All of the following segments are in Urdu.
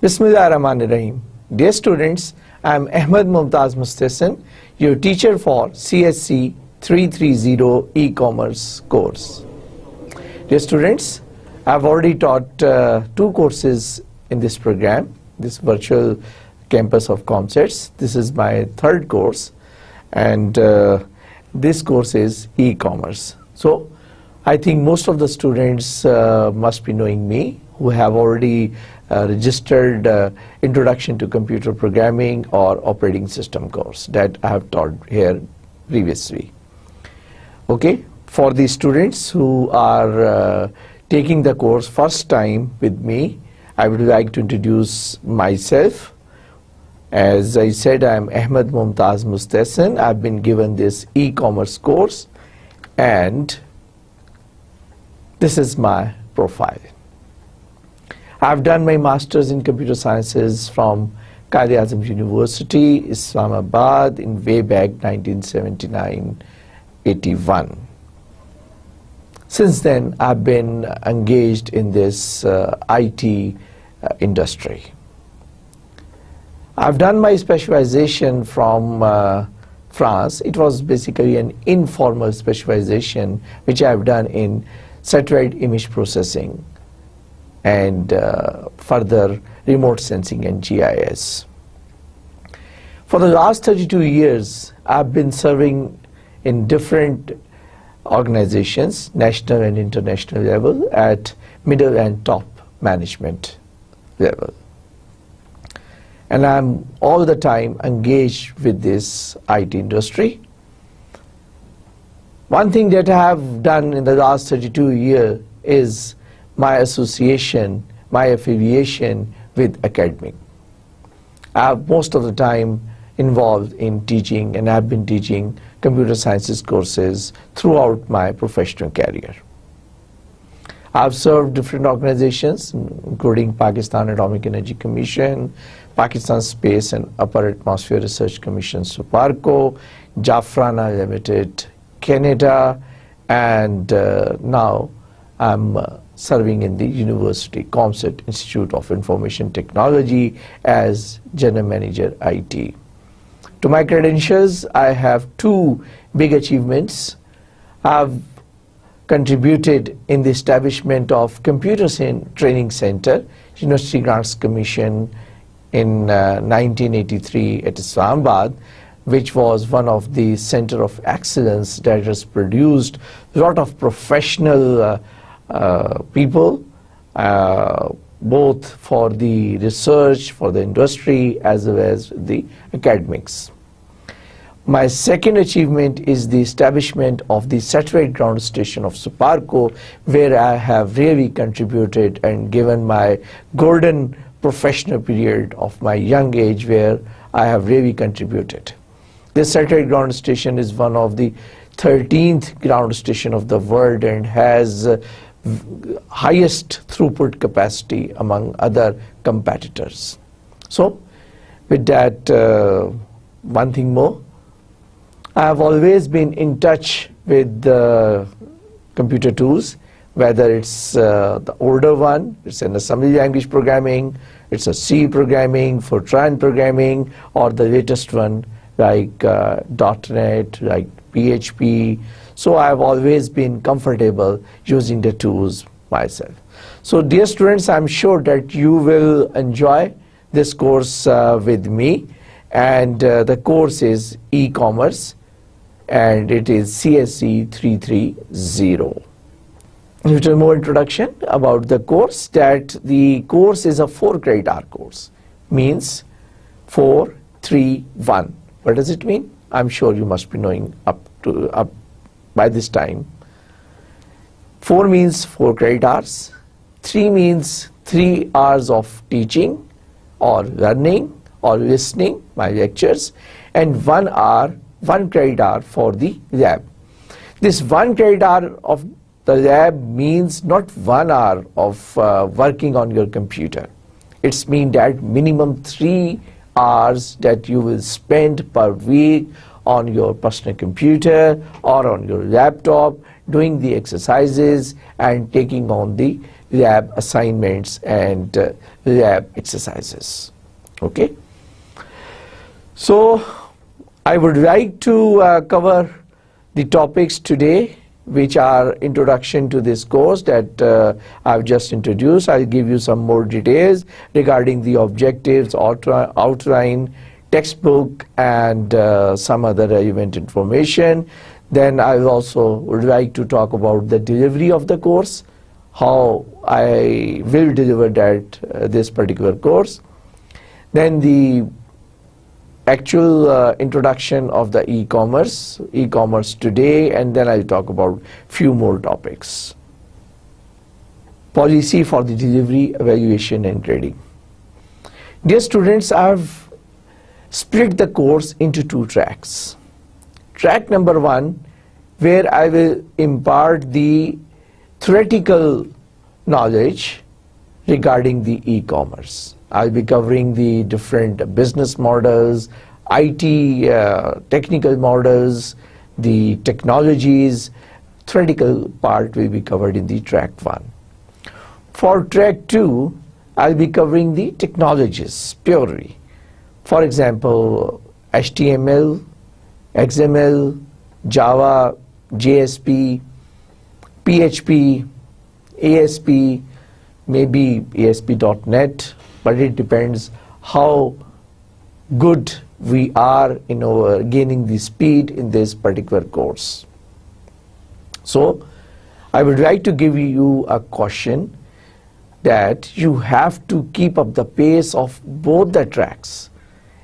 Bismillahirrahmanirrahim. Dear students, I am Ahmed Mumtaz Mustahsin, your teacher for CSC 330 e-commerce course. Dear students, I have already taught two courses in this program, this virtual campus of ComSets. This is my third course, and this course is e-commerce. So I think most of the students must be knowing me, who have already registered Introduction to Computer Programming or Operating System course that I have taught here previously. Okay, for the students who are taking the course first time with me, I would like to introduce myself. As I said, I am Ahmed Mumtaz Mustahsin. I have been given this e-commerce course, and this is my profile. I have done my Masters in Computer Sciences from Quaid-e-Azam University, Islamabad, in way back 1979-81. Since then, I have been engaged in this IT industry. I have done my specialization from France. It was basically an informal specialization which I have done in satellite image processing and further remote sensing and GIS. For the last 32 years, I've been serving in different organizations, national and international level, at middle and top management level. And I'm all the time engaged with this IT industry. One thing that I have done in the last 32 years is my association, my affiliation with academic. I have most of the time involved in teaching, and I have been teaching computer sciences courses throughout my professional career. I have served different organizations, including Pakistan Atomic Energy Commission, Pakistan Space and Upper Atmosphere Research Commission, SUPARCO, Jafrana Limited, Canada, and now I'm serving in the University ComSet Institute of Information Technology as General Manager IT. To my credentials, I have two big achievements. I've contributed in the establishment of Computer Training Center, University Grants Commission in 1983 at Islamabad, which was one of the center of excellence that has produced a lot of professional people, both for the research, for the industry, as well as the academics. My second achievement is the establishment of the satellite ground station of SUPARCO, where I have really contributed and given my golden professional period of my young age, where I have really contributed. This satellite ground station is one of the 13th ground station of the world and has highest throughput capacity among other competitors. So with that, one thing more, I have always been in touch with the computer tools, whether it's the older one, it's an assembly language programming, it's a C programming, Fortran programming, or the latest one like .NET, like PHP. So I have always been comfortable using the tools myself. So dear students, I'm sure that you will enjoy this course with me, and the course is e-commerce, and it is CSC 330. A little more introduction about the course, that the course is a 4-credit hour course, means 4, 3, 1. What does it mean? I'm sure you must be knowing up by this time. 4 means 4 credit hours, 3 means 3 hours of teaching or learning or listening my lectures, and 1 hour, 1 credit hour for the lab. This 1 credit hour of the lab means not 1 hour of working on your computer. It's mean that minimum 3 hours that you will spend per week on your personal computer or on your laptop doing the exercises and taking on the lab assignments and lab exercises. Okay. So I would like to cover the topics today, which are introduction to this course that I've just introduced. I'll give you some more details regarding the objectives, outline, textbook, and some other relevant information. Then I also would like to talk about the delivery of the course, how I will deliver that this particular course. Then the actual introduction of the e-commerce today, and then I'll talk about few more topics. Policy for the delivery, evaluation, and grading. Dear students, I've split the course into two tracks. Track number one, where I will impart the theoretical knowledge regarding the e-commerce. I'll be covering the different business models, IT technical models, the technologies. Theoretical part will be covered in the track one. For track two, I'll be covering the technologies purely. For example, HTML, XML, Java, JSP, PHP, ASP, maybe ASP.NET, but it depends how good we are in our gaining the speed in this particular course. So I would like to give you a caution that you have to keep up the pace of both the tracks.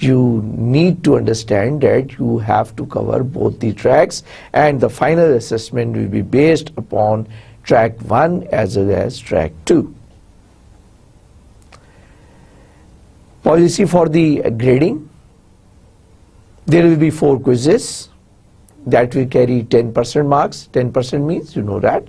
you need to understand that you have to cover both the tracks, and the final assessment will be based upon track 1 as well as track 2. Policy for the grading. There will be 4 quizzes that will carry 10% marks. 10% means you know that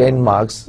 10 marks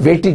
weightage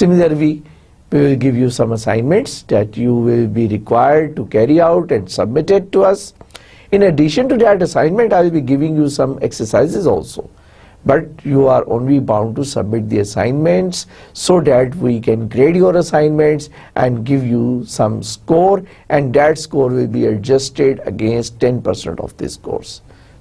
Similarly, we will give you some assignments that you will be required to carry out and submit it to us. In addition to that assignment, I will be giving you some exercises also. But you are only bound to submit the assignments so that we can grade your assignments and give you some score, and that score will be adjusted against 10% of this course.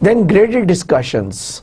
Then graded discussions.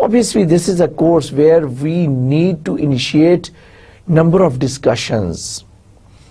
Obviously this is a course where we need to initiate number of discussions.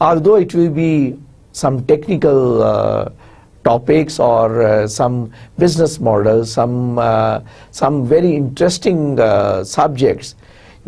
although it will be some technical topics or some business models, some very interesting subjects,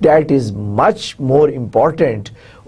that is much more important.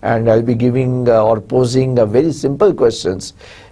and I'll be giving or posing a very simple questions.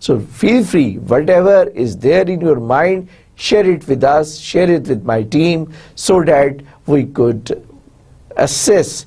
So feel free, whatever is there in your mind, share it with us, share it with my team, so that we could assess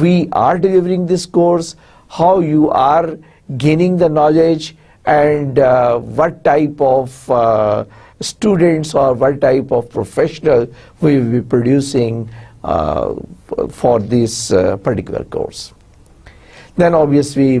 we are delivering this course, how you are gaining the knowledge, and what type of students or what type of professional we will be producing for this particular course. Then obviously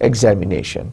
examination.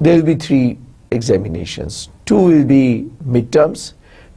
there will be 3 examinations. 2 will be midterms.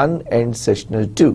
1 and sessional 2.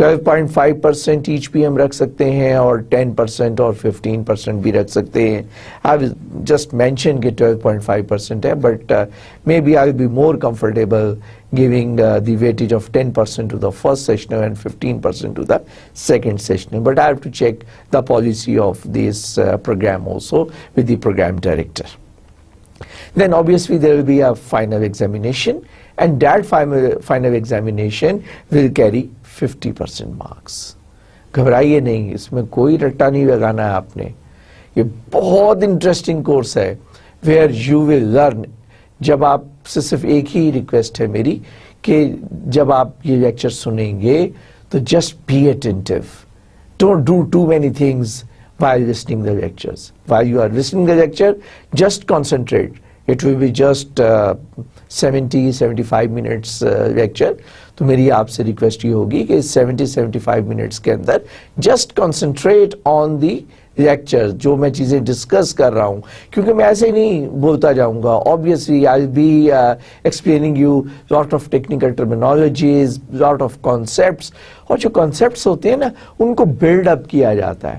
12.5% H بھی ہم رکھ سکتے ہیں اور 10% اور 15% بھی رکھ سکتے ہیں. I will just mention کہ 12.5% ہے, but maybe I will be more comfortable giving the weightage of 10% to the first sessioner and 15% to the second sessioner. But I have to check the policy of this program also with the program director. Then obviously there will be a final examination, and that final examination will carry 50% marks. گھبرائیے نہیں, اس میں کوئی رٹا نہیں لگانا ہے آپ نے. یہ بہت انٹرسٹنگ کورس ہے where you will learn. جب آپ سے صرف ایک ہی ریکویسٹ ہے میری کہ جب آپ یہ لیکچر سنیں گے تو just be attentive. Don't do too many things while listening the lectures. While you are listening the lecture, just concentrate. It will be just 70-75 minutes lecture. تو میری آپ سے ریکویسٹ یہ ہوگی کہ 70-75 منٹس کے اندر just concentrate on the lecture, جو میں چیزیں ڈسکس کر رہا ہوں, کیونکہ میں ایسے نہیں بولتا جاؤں گا. obviously I'll be explaining you lot of technical terminologies, lot of concepts, اور جو concepts ہوتے ہیں نا ان کو build up کیا جاتا ہے,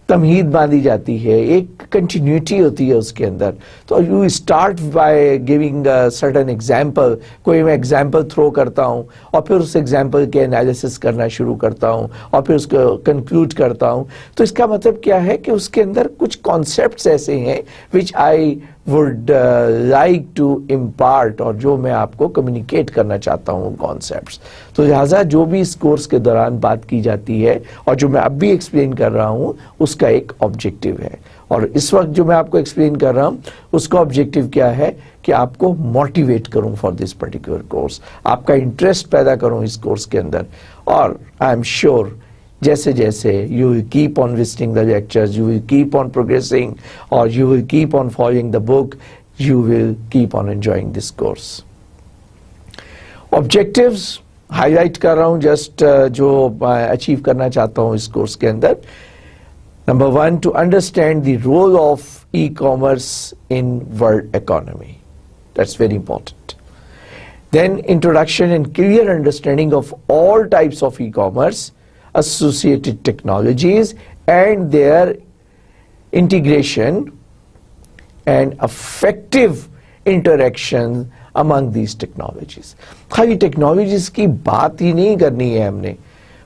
تمہید باندھی جاتی ہے, ایک کنٹینیوٹی ہوتی ہے اس کے اندر. تو you start by giving certain example. کوئی میں ایگزامپل تھرو کرتا ہوں اور پھر اس ایگزامپل کے انالیسس کرنا شروع کرتا ہوں اور پھر اس کو کنکلوڈ کرتا ہوں. تو اس کا مطلب کیا ہے کہ اس کے اندر کچھ کانسیپٹس ایسے ہیں which I would like to impart, اور جو میں آپ کو کمیونیکیٹ کرنا چاہتا ہوں کانسیپٹس. تو لہٰذا جو بھی اس کورس کے دوران بات کی جاتی ہے اور جو میں اب بھی ایکسپلین کر رہا ہوں اس کا ایک آبجیکٹو ہے, اور اس وقت جو میں آپ کو ایکسپلین کر رہا ہوں اس کا آبجیکٹو کیا ہے کہ آپ کو موٹیویٹ کروں فار دس پرٹیکولر کورس, آپ کا انٹرسٹ پیدا کروں اس کورس کے اندر. اور آئی ایم شیور جیسے جیسے you will keep on visiting the lectures, you will keep on progressing, or you will keep on following the book, you will keep on enjoying this course. Objectives highlight کر رہا ہوں جسٹ جو اچیو کرنا چاہتا ہوں اس کورس کے اندر. Number 1, to understand the role of e-commerce in world economy. That's very important. Then introduction and clear understanding of all types of e-commerce, associated technologies and their integration and effective interaction among these technologies. خالی ٹیکنالوجیز کی بات ہی نہیں کرنی ہے ہم نے.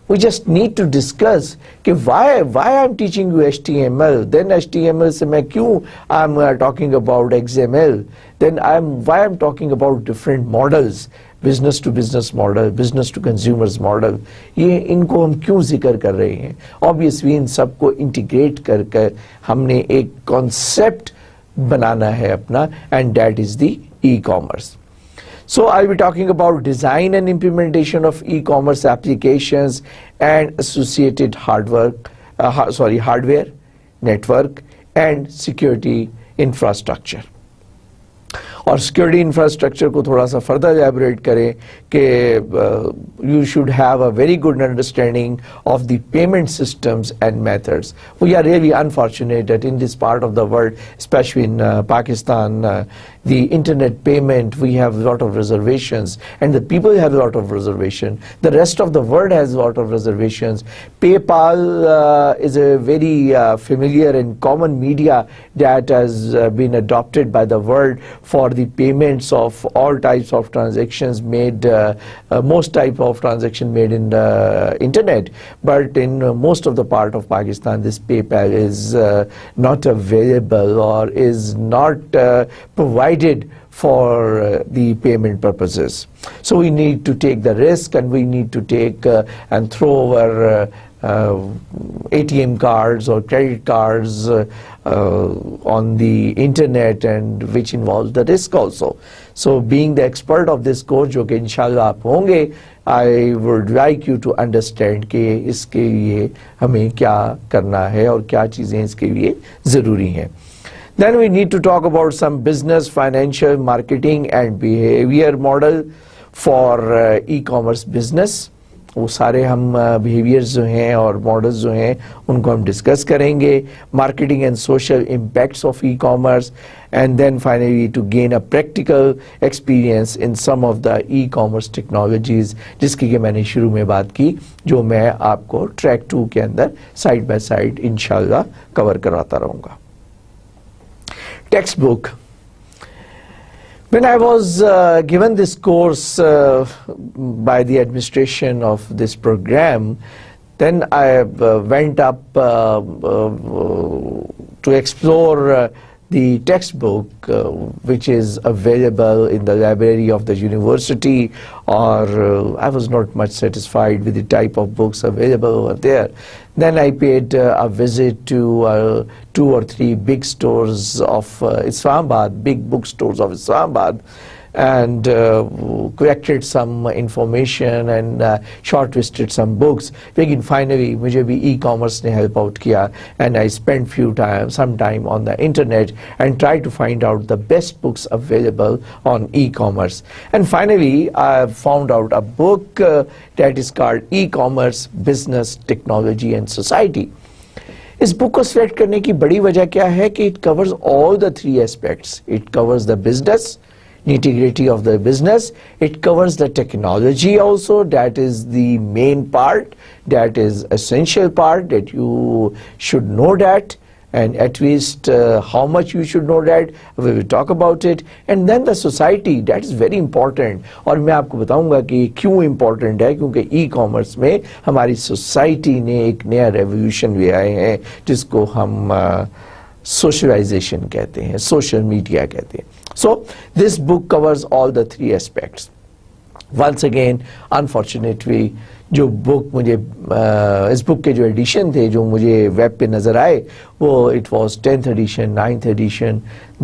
We just need to discuss کہ why I'm teaching you HTML, then HTML سے میں کیوں I'm talking about XML, then why I'm talking about different models, business to business model, business to consumers model. یہ ان کو ہم کیوں ذکر کر رہے ہیں؟ obviously ان سب کو انٹیگریٹ کر کر ہم نے ایک کانسیپٹ بنانا ہے اپنا, and that is the e-commerce. So I'll be talking about design and implementation of e-commerce applications and associated hardware, network and security infrastructure. اور سیکورٹی انفراسٹرکچر کو تھوڑا سا فردر ایلیبریٹ کریں کہ you should have a very good understanding of the payment systems and methods. We are really unfortunate that in this part of the world, especially in Pakistan, the internet payment, we have a lot of reservations, and the people have a lot of reservation. The rest of the world has a lot of reservations. PayPal is a very familiar and common media that has been adopted by the world for the payments of all types of transactions made, most type of transaction made in the internet. But in most of the part of Pakistan, this PayPal is not available or is not provided for the payment purposes. So we need to take the risk, and we need to take and throw our ATM cards or credit cards on the internet, and which involves the risk also. So being the expert of this course, جو کہ انشاءاللہ آپ ہوں گے, I would like you to understand کہ اس کے لیے ہمیں کیا کرنا ہے اور کیا چیزیں اس کے لیے ضروری ہیں. Then we need to talk about some business, financial, marketing and behavior model for e-commerce business. وہ سارے ہم بیہیویئرز جو ہیں اور ماڈلز جو ہیں ان کو ہم ڈسکس کریں گے. Marketing and social impacts of e commerce, and then finally to gain a practical experience in some of the e commerce technologies, جس کی کہ میں نے شروع میں بات کی, جو میں آپ کو ٹریک 2 کے اندر سائڈ بائی سائڈ انشاءاللہ کور کراتا رہوں گا. Text book. When I was given this course by the administration of this program, then I went up to explore the textbook which is available in the library of the university, or I was not much satisfied with the type of books available over there. Then I paid a visit to 2 or 3 big stores of Islamabad, big bookstores of Islamabad, and collected some information and shortlisted some books. Lekin finally mujhe bhi e-commerce ne help out kiya, and I spent some time on the internet and tried to find out the best books available on e-commerce. And finally I found out a book that is called E-commerce, Business, Technology and Society. اس بک کو سلیکٹ کرنے کی بڑی وجہ کیا ہے کہ it covers all the 3 aspects. It covers the business, nitty-gritty of the business. It covers the technology also. That is the main part, that is essential part, that you should know that, and at least how much you should know that, we will talk about it. And then the society, that is very important. اور میں آپ کو بتاؤں گا کہ کیوں important ہے, کیونکہ ای کامرس میں ہماری سوسائٹی نے ایک نیا ریولیوشن لے آئے ہیں جس کو ہم socialization کہتے ہیں, social media کہتے ہیں. So this book covers all the 3 aspects. Once again, unfortunately, جو بک مجھے اس بک کے جو ایڈیشن تھے جو مجھے ویب پہ نظر آئے وہ it was 10th edition, 9th edition.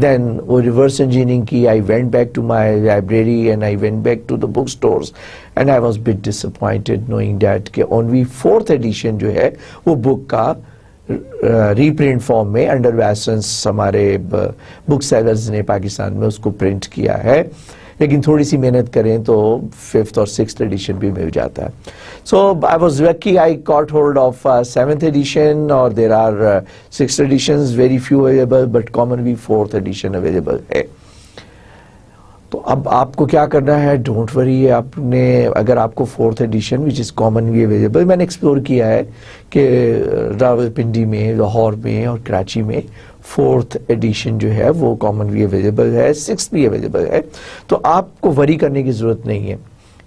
Then وہ ریورس انجینئرنگ کی. I went back to my library and I went back to the bookstores and I was a bit disappointed knowing that کہ only 4th edition جو ہے وہ بک کا ری پرنٹ فارم میں انڈر ویسنس ہمارے بک سیلرز نے پاکستان میں اس کو پرنٹ کیا ہے, لیکن تھوڑی سی محنت کریں تو 5th اور 6th ایڈیشن بھی مل جاتا ہے. So I was lucky, I caught hold of 7th edition, اور there are 6 editions, very few available, but commonly 4th edition available ہے. تو اب آپ کو کیا کرنا ہے, ڈونٹ وری, آپ نے اگر آپ کو 4th edition which is commonly available, میں نے ایکسپلور کیا ہے کہ راولپنڈی میں, لاہور میں اور کراچی میں 4th ایڈیشن جو ہے وہ کامنلی اویلیبل ہے, 6th بھی اویلیبل ہے, تو آپ کو وری کرنے کی ضرورت نہیں ہے.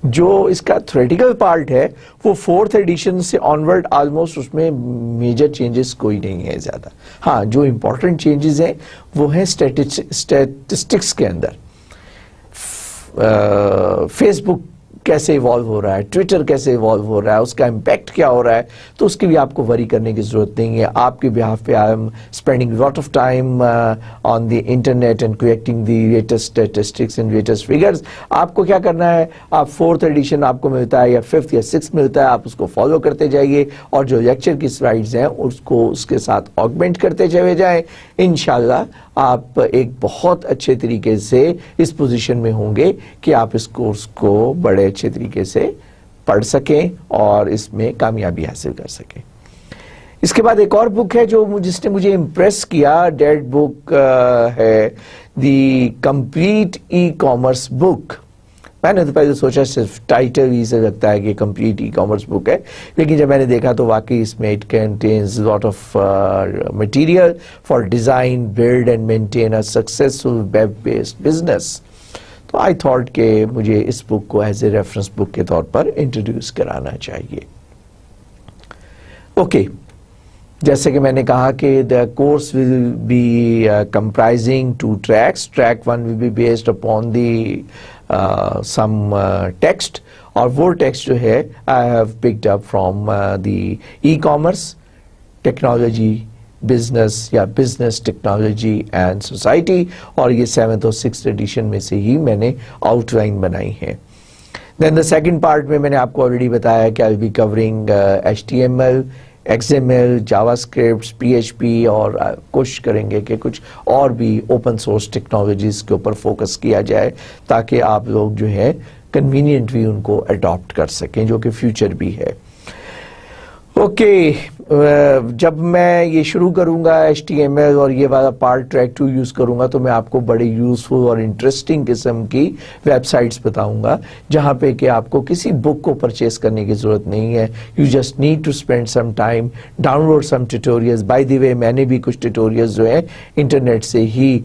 جو اس کا تھیوریٹیکل پارٹ ہے وہ 4th ایڈیشن سے آنورڈ آلموسٹ اس میں میجر چینجز کوئی نہیں ہے زیادہ. ہاں جو امپورٹنٹ چینجز ہیں وہ ہیں اسٹیٹسٹکس کے اندر. فیس بک کیسے ایوالو ہو رہا ہے, ٹویٹر کیسے ایوالو ہو رہا ہے, اس کا امپیکٹ کیا ہو رہا ہے, تو اس کی بھی آپ کو وری کرنے کی ضرورت نہیں ہے. آپ کے بہاف پہ I am spending lot of time on the internet and collecting the latest statistics and latest figures. آپ کو کیا کرنا ہے, آپ 4th ایڈیشن آپ کو ملتا ہے یا 5th یا 6th ملتا ہے, آپ اس کو فالو کرتے جائیے, اور جو لیکچر کی سلائڈز ہیں اس کو اس کے ساتھ آگمنٹ کرتے چلے جائیں. انشاءاللہ آپ ایک بہت اچھے طریقے سے اس پوزیشن میں ہوں گے کہ آپ اس کورس کو بڑے اچھے طریقے سے پڑھ سکیں اور اس میں کامیابی حاصل کر سکیں. اس کے بعد ایک اور بک ہے جو جس نے مجھے امپریس کیا, ڈیٹ بک ہے دی کمپلیٹ ای کامرس بک. میں نے تو پہلے سوچا صرف ٹائٹل ہی سے لگتا ہے کہ کمپلیٹ ای کامرس بک ہے, لیکن جب میں نے دیکھا تو واقعی اس میں it contains lot of material for design, build and maintain a successful web based business. تو آئی تھاٹ کہ مجھے اس بک کو ایز اے ریفرنس بک کے طور پر انٹروڈیوس کرانا چاہیے. اوکے, جیسے کہ میں نے کہا کہ the course will be comprising 2 tracks. Track 1 will be based upon the some text, اور وہ text جو ہے I have picked up from the e-commerce, technology, business یا business, technology and society, اور یہ 7th اور 6th ایڈیشن میں سے ہی میں نے آؤٹ لائن بنائی ہے. Then the second part میں نے آپ کو آلریڈی بتایا کہ I'll be covering HTML, XML, JavaScript, PHP, اور کوشش کریں گے کہ کچھ اور بھی اوپن سورس ٹیکنالوجیز کے اوپر فوکس کیا جائے تاکہ آپ لوگ جو ہے کنوینئنٹ بھی ان کو اڈاپٹ کر سکیں، جو کہ فیوچر بھی ہے۔ اوکے، جب میں یہ شروع کروں گا HTML اور یہ والا پارٹ ٹریک 2 یوز کروں گا تو میں آپ کو بڑے یوزفل اور انٹرسٹنگ قسم کی ویب سائٹس بتاؤں گا، جہاں پہ کہ آپ کو کسی بک کو پرچیز کرنے کی ضرورت نہیں ہے۔ You just need to spend some time, download some tutorials. By the way میں نے بھی کچھ ٹیوٹوریلز جو ہیں انٹرنیٹ سے ہی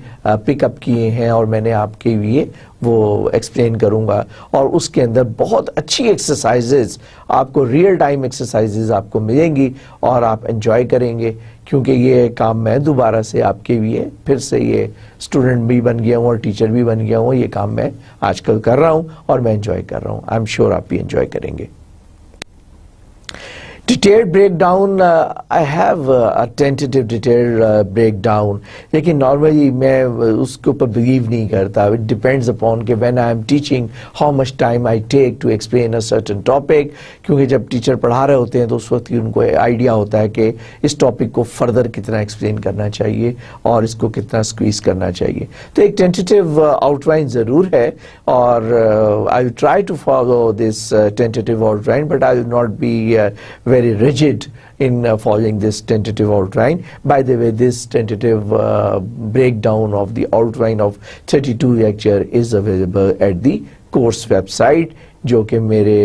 پک اپ کیے ہیں، اور میں نے آپ کے لیے وہ ایکسپلین کروں گا، اور اس کے اندر بہت اچھی ایکسرسائزز آپ کو، ریئل ٹائم ایکسرسائزز آپ کو ملیں گی، اور آپ انجوائے کریں گے، کیونکہ یہ کام میں دوبارہ سے آپ کے لیے پھر سے یہ اسٹوڈنٹ بھی بن گیا ہوں اور ٹیچر بھی بن گیا ہوں۔ یہ کام میں آج کل کر رہا ہوں اور میں انجوائے کر رہا ہوں۔ آئی ایم شیور آپ بھی انجوائے کریں گے۔ Detailed breakdown, I have a tentative detailed breakdown, لیکن نارملی میں اس کے اوپر بلیو نہیں کرتا۔ It depends upon کہ when I am teaching how much time I take to explain a certain topic، کیونکہ جب ٹیچر پڑھا رہے ہوتے ہیں تو اس وقت ان کو آئیڈیا ہوتا ہے کہ اس ٹاپک کو فردر کتنا ایکسپلین کرنا چاہیے اور اس کو کتنا اسکویز کرنا چاہیے۔ تو ایک tentative outline ضرور ہے، اور I will try to follow this tentative outline, but I will not be very rigid in following this tentative outline. By the way, this tentative breakdown of the outline of 32 lecture is available at the course website، جو کہ میرے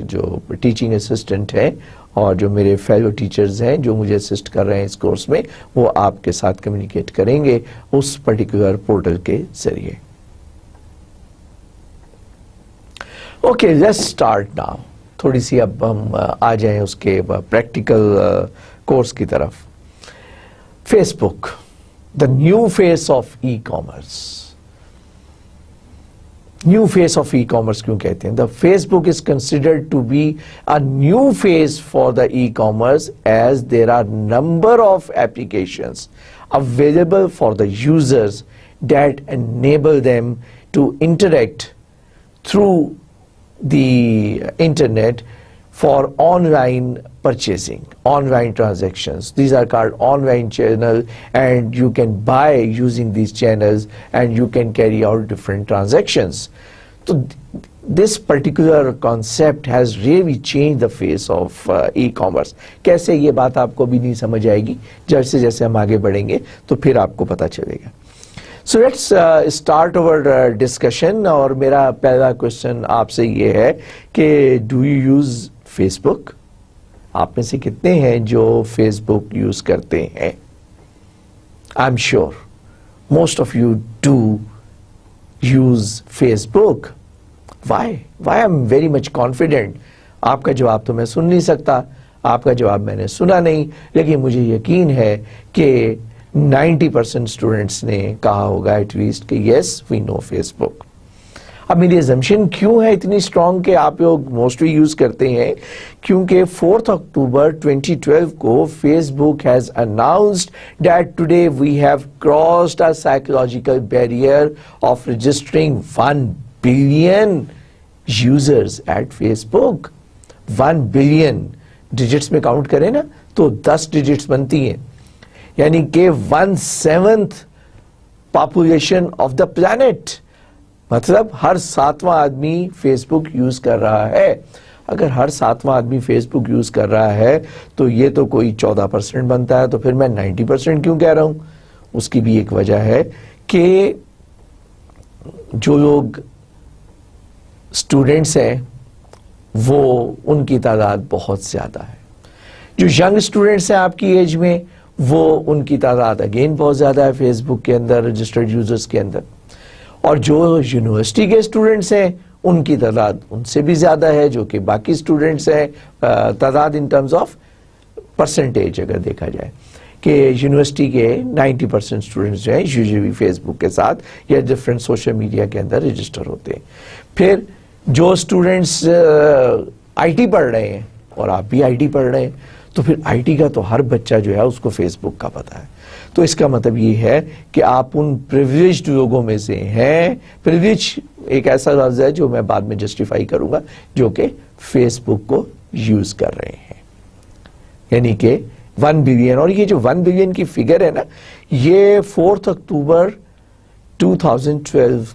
جو ٹیچنگ اسسٹنٹ ہیں اور جو میرے فیلو ٹیچرز ہیں جو مجھے اسسٹ کر رہے ہیں اس کورس میں، وہ آپ کے ساتھ کمیونیکیٹ کریں گے اس پرٹیکولر پورٹل کے ذریعے۔ Okay, let's start now. تھوڑی سی اب ہم آ جائیں اس کے پریکٹیکل کورس کی طرف۔ Facebook, the new face of e commerce. New face of e commerce کیوں کہتے ہیں؟ The Facebook is considered to be a new face for the e commerce as there are number of applications available for the users that enable them to interact through the internet for online purchasing, online transactions. These are called online channel, and you can buy using these channels and you can carry out different transactions. So this particular concept has really changed the face of e-commerce. کیسے یہ بات آپ کو بھی نہیں سمجھ آئے گی، جیسے جیسے ہم آگے بڑھیں گے تو پھر آپ کو پتہ چلے گا۔ So let's start our discussion، اور میرا پہلا کوشچن آپ سے یہ ہے کہ do you use Facebook؟ آپ میں سے کتنے ہیں جو فیس بک یوز کرتے ہیں؟ I'm sure most of you do use Facebook. Why I'm very much confident. آپ کا جواب تو میں سن نہیں سکتا، آپ کا جواب میں نے سنا نہیں، لیکن مجھے یقین ہے کہ 90% اسٹوڈنٹس نے کہا ہوگا ایٹ لیسٹ کہ یس وی نو فیس بک۔ اب میری ایزمپشن کیوں ہے اتنی اسٹرانگ کہ آپ لوگ موسٹلی یوز کرتے ہیں؟ کیونکہ 4 اکتوبر 2012 کو Facebook has announced that today we have crossed a psychological barrier of registering 1 billion users at Facebook. 1 billion digits میں کاؤنٹ کریں نا تو 10 ڈیجٹس بنتی ہیں، یعنی کہ 1/7 پاپولیشن آف دا پلانٹ، مطلب ہر 7واں آدمی فیس بک یوز کر رہا ہے۔ اگر ہر 7واں آدمی فیس بک یوز کر رہا ہے تو یہ تو کوئی 14% بنتا ہے، تو پھر میں 90% کیوں کہہ رہا ہوں؟ اس کی بھی ایک وجہ ہے کہ جو لوگ اسٹوڈنٹس ہیں وہ ان کی تعداد بہت زیادہ ہے۔ جو ینگ اسٹوڈنٹس ہیں آپ کی ایج میں، وہ ان کی تعداد اگین بہت زیادہ ہے فیس بک کے اندر رجسٹرڈ یوزرز کے اندر، اور جو یونیورسٹی کے اسٹوڈنٹس ہیں ان کی تعداد ان سے بھی زیادہ ہے، جو کہ باقی اسٹوڈنٹس ہیں تعداد ان ٹرمز آف پرسنٹیج اگر دیکھا جائے کہ یونیورسٹی کے 90% اسٹوڈنٹس جو ہیں یوزلی فیس بک کے ساتھ یا ڈفرینٹ سوشل میڈیا کے اندر رجسٹر ہوتے ہیں۔ پھر جو اسٹوڈنٹس آئی ٹی پڑھ رہے ہیں، اور آپ بھی آئی ٹی پڑھ رہے ہیں، تو پھر آئی ٹی کا تو ہر بچہ جو ہے اس کو فیس بک کا پتہ ہے۔ تو اس کا مطلب یہ ہے کہ آپ ان پریویلیجڈ لوگوں میں سے ہیں۔ پریویلیج ایک ایسا لفظ ہے جو میں بعد میں جسٹیفائی کروں گا، جو کہ فیس بک کو یوز کر رہے ہیں، یعنی کہ 1 بلین۔ اور یہ جو 1 بلین کی فگر ہے نا، یہ 4 October 2012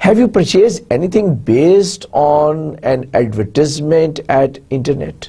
Have you purchased anything based on an advertisement at internet?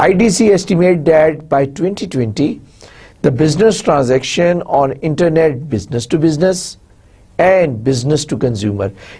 IDC estimate that by 2020 the business transaction on internet business to business and business to consumer,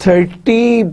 30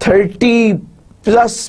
30+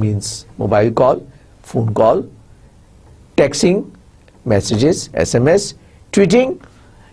means mobile call, phone call, texting, messages, SMS, tweeting,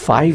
5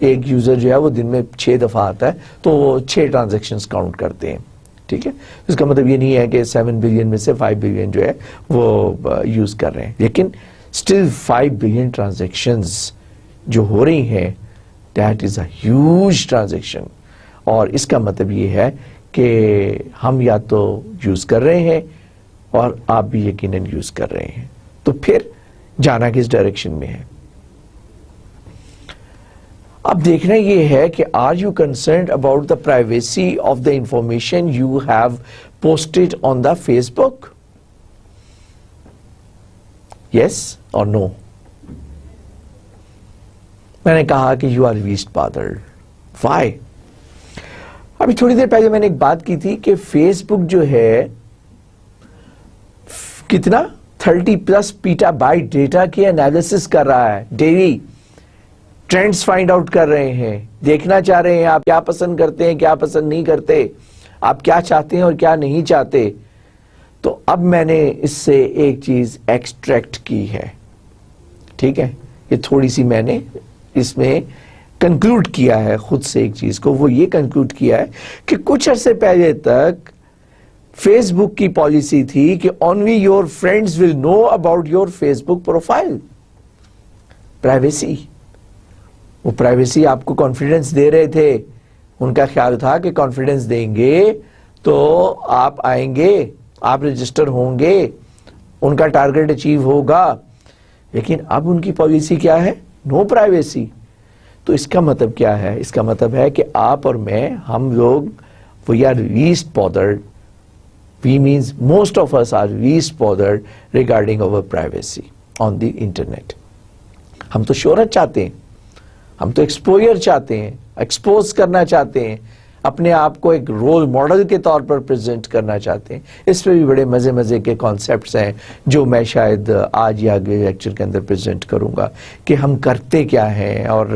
ایک یوزر جو ہے وہ دن میں 6 دفعہ آتا ہے تو وہ 6 ٹرانزیکشنز کاؤنٹ کرتے ہیں. ٹھیک ہے, اس کا مطلب یہ نہیں ہے کہ 7 بلین میں سے 5 بلین جو ہے وہ یوز کر رہے ہیں, لیکن اسٹل 5 بلین ٹرانزیکشنز جو ہو رہی ہیں, that is a huge transaction. اور اس کا مطلب یہ ہے کہ ہم یا تو یوز کر رہے ہیں اور آپ بھی یقیناً یوز کر رہے ہیں, تو پھر جانا کس ڈائریکشن میں ہے. اب دیکھنا یہ ہے کہ are you concerned about the privacy of the information you have posted on the Facebook, yes اور نو. میں نے کہا کہ you are least bothered. Why? ابھی تھوڑی دیر پہلے میں نے ایک بات کی تھی کہ فیس بک جو ہے کتنا 30+ پیٹا بائٹ ڈیٹا کی انالیسس کر رہا ہے ڈیلی. ٹرینڈز فائنڈ آؤٹ کر رہے ہیں, دیکھنا چاہ رہے ہیں آپ کیا پسند کرتے ہیں, کیا پسند نہیں کرتے, آپ کیا چاہتے ہیں اور کیا نہیں چاہتے. تو اب میں نے اس سے ایک چیز ایکسٹریکٹ کی ہے. ٹھیک ہے, یہ تھوڑی سی میں نے اس میں کنکلوڈ کیا ہے خود سے ایک چیز کو. وہ یہ کنکلوڈ کیا ہے کہ کچھ عرصے پہلے تک فیس بک کی پالیسی تھی کہ only your friends will know about your Facebook profile. Privacy, وہ پرائیویسی آپ کو کانفیڈنس دے رہے تھے. ان کا خیال تھا کہ کانفیڈنس دیں گے تو آپ آئیں گے, آپ رجسٹر ہوں گے, ان کا ٹارگٹ اچیو ہوگا. لیکن اب ان کی پالیسی کیا ہے؟ نو پرائیویسی. تو اس کا مطلب کیا ہے؟ اس کا مطلب ہے کہ آپ اور میں, ہم لوگ we are least bothered, we means most of us are least bothered regarding our privacy on the internet. ہم تو شہرت چاہتے ہیں, ہم تو ایکسپوئر چاہتے ہیں, ایکسپوز کرنا چاہتے ہیں, اپنے آپ کو ایک رول ماڈل کے طور پر پریزنٹ کرنا چاہتے ہیں. اس پہ بھی بڑے مزے مزے کے کانسیپٹس ہیں جو میں شاید آج یا اگلے لیکچر کے اندر پریزنٹ کروں گا کہ ہم کرتے کیا ہیں اور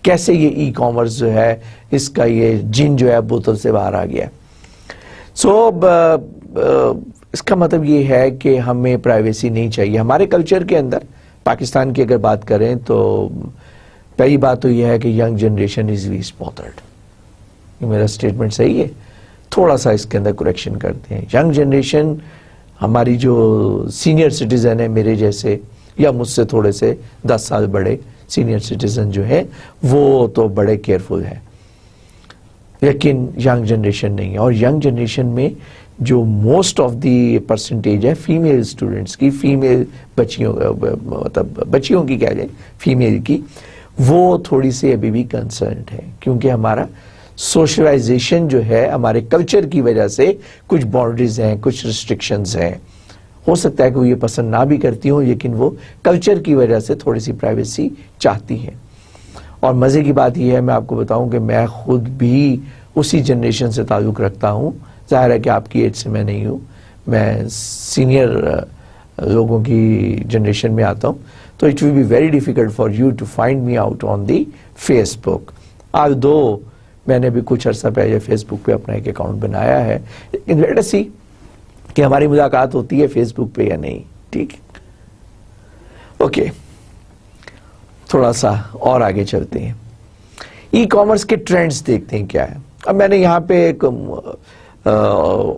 کیسے یہ ای کامرس جو ہے اس کا یہ جن جو ہے بوتل سے باہر آ گیا. سو اس کا مطلب یہ ہے کہ ہمیں پرائیویسی نہیں چاہیے. ہمارے کلچر کے اندر, پاکستان کی اگر بات کریں تو پہلی بات تو یہ ہے کہ young generation is least bothered. میرا سٹیٹمنٹ صحیح ہے؟ تھوڑا سا اس کے اندر کریکشن کرتے ہیں. ینگ جنریشن, ہماری جو سینئر سٹیزن ہے میرے جیسے یا مجھ سے تھوڑے سے 10 سال بڑے سینئر سٹیزن جو ہیں, وہ تو بڑے کیئرفل ہیں, لیکن ینگ جنریشن نہیں ہے. اور ینگ جنریشن میں جو موسٹ آف دی پرسنٹیج ہے فیمیل اسٹوڈنٹس کی, فیمیل بچیوں, مطلب بچیوں کی کہہ لیں, فیمیل کی, وہ تھوڑی سی ابھی بھی کنسرنڈ ہے. کیونکہ ہمارا سوشلائزیشن جو ہے ہمارے کلچر کی وجہ سے کچھ باؤنڈریز ہیں, کچھ ریسٹرکشنز ہیں. ہو سکتا ہے کہ وہ یہ پسند نہ بھی کرتی ہوں, لیکن وہ کلچر کی وجہ سے تھوڑی سی پرائیویسی چاہتی ہیں. اور مزے کی بات یہ ہے, میں آپ کو بتاؤں کہ میں خود بھی اسی جنریشن سے تعلق رکھتا ہوں. ظاہر ہے کہ آپ کی ایج سے میں نہیں ہوں, میں سینئر لوگوں کی جنریشن میں آتا ہوں. تو it will be very difficult for you to find me out on the Facebook. although میں نے بھی کچھ عرصہ پہلے فیس بک پہ اپنا ایک اکاؤنٹ بنایا ہے. لیٹ اس سی کہ ہماری ملاقات ہوتی ہے فیس بک پہ یا نہیں. ٹھیک ہے, اوکے, تھوڑا سا اور آگے چلتے ہیں. ای کامرس کے ٹرینڈز دیکھتے ہیں کیا ہے. اب میں نے یہاں پہ ایک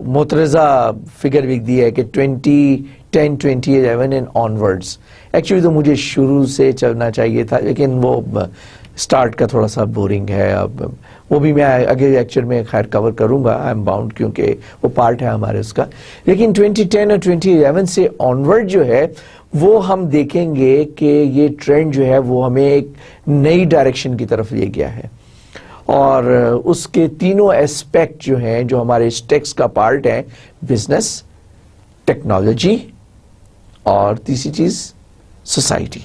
مترزہ فگر بھی دی ہے کہ 2010 2011 اینڈ آنورڈز. ایکچولی تو مجھے شروع سے چلنا چاہیے تھا, لیکن وہ سٹارٹ کا تھوڑا سا بورنگ ہے. اب وہ بھی میں اگلے لیکچر میں خیر کور کروں گا, آئی ایم باؤنڈ, کیونکہ وہ پارٹ ہے ہمارے اس کا. لیکن 2010 اور 2011 سے آنورڈ جو ہے وہ ہم دیکھیں گے کہ یہ ٹرینڈ جو ہے وہ ہمیں ایک نئی ڈائریکشن کی طرف لے گیا ہے. اور اس کے تینوں ایسپیکٹ جو ہیں جو ہمارے اس ٹیکسٹ کا پارٹ ہے, بزنس, ٹیکنالوجی اور تیسری چیز سوسائٹی,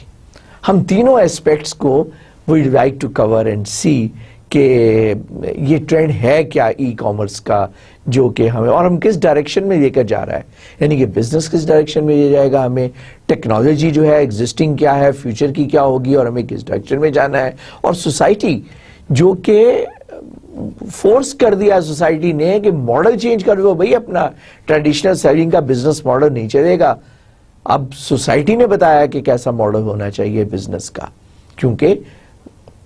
ہم تینوں ایسپیکٹس کو we like to cover and see کہ یہ ٹرینڈ ہے کیا ای کامرس کا, جو کہ ہمیں, اور ہم کس ڈائریکشن میں لے کر جا رہا ہے. یعنی کہ بزنس کس ڈائریکشن میں لے جائے گا ہمیں, ٹیکنالوجی جو ہے ایگزسٹنگ کیا ہے, فیوچر کی کیا ہوگی اور ہمیں کس ڈائریکشن میں جانا ہے, اور سوسائٹی جو کہ فورس کر دیا سوسائٹی نے کہ ماڈل چینج کر دو بھائی, اپنا ٹریڈیشنل سیلنگ کا بزنس ماڈل نہیں چلے گا. اب سوسائٹی نے بتایا کہ کیسا ماڈل ہونا چاہیے بزنس کا, کیونکہ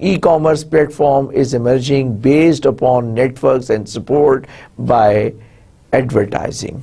e-commerce platform is emerging based upon networks and support by advertising.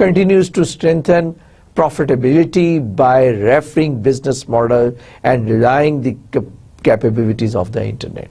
continues to strengthen profitability by referring business model and relying the capabilities of the internet.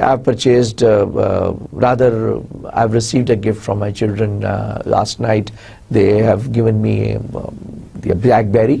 I've purchased I've received a gift from my children last night. They have given me the BlackBerry,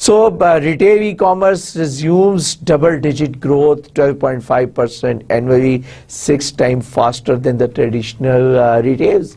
So retail e-commerce resumes double-digit growth, 12.5% annually, 6 times faster than the traditional retails.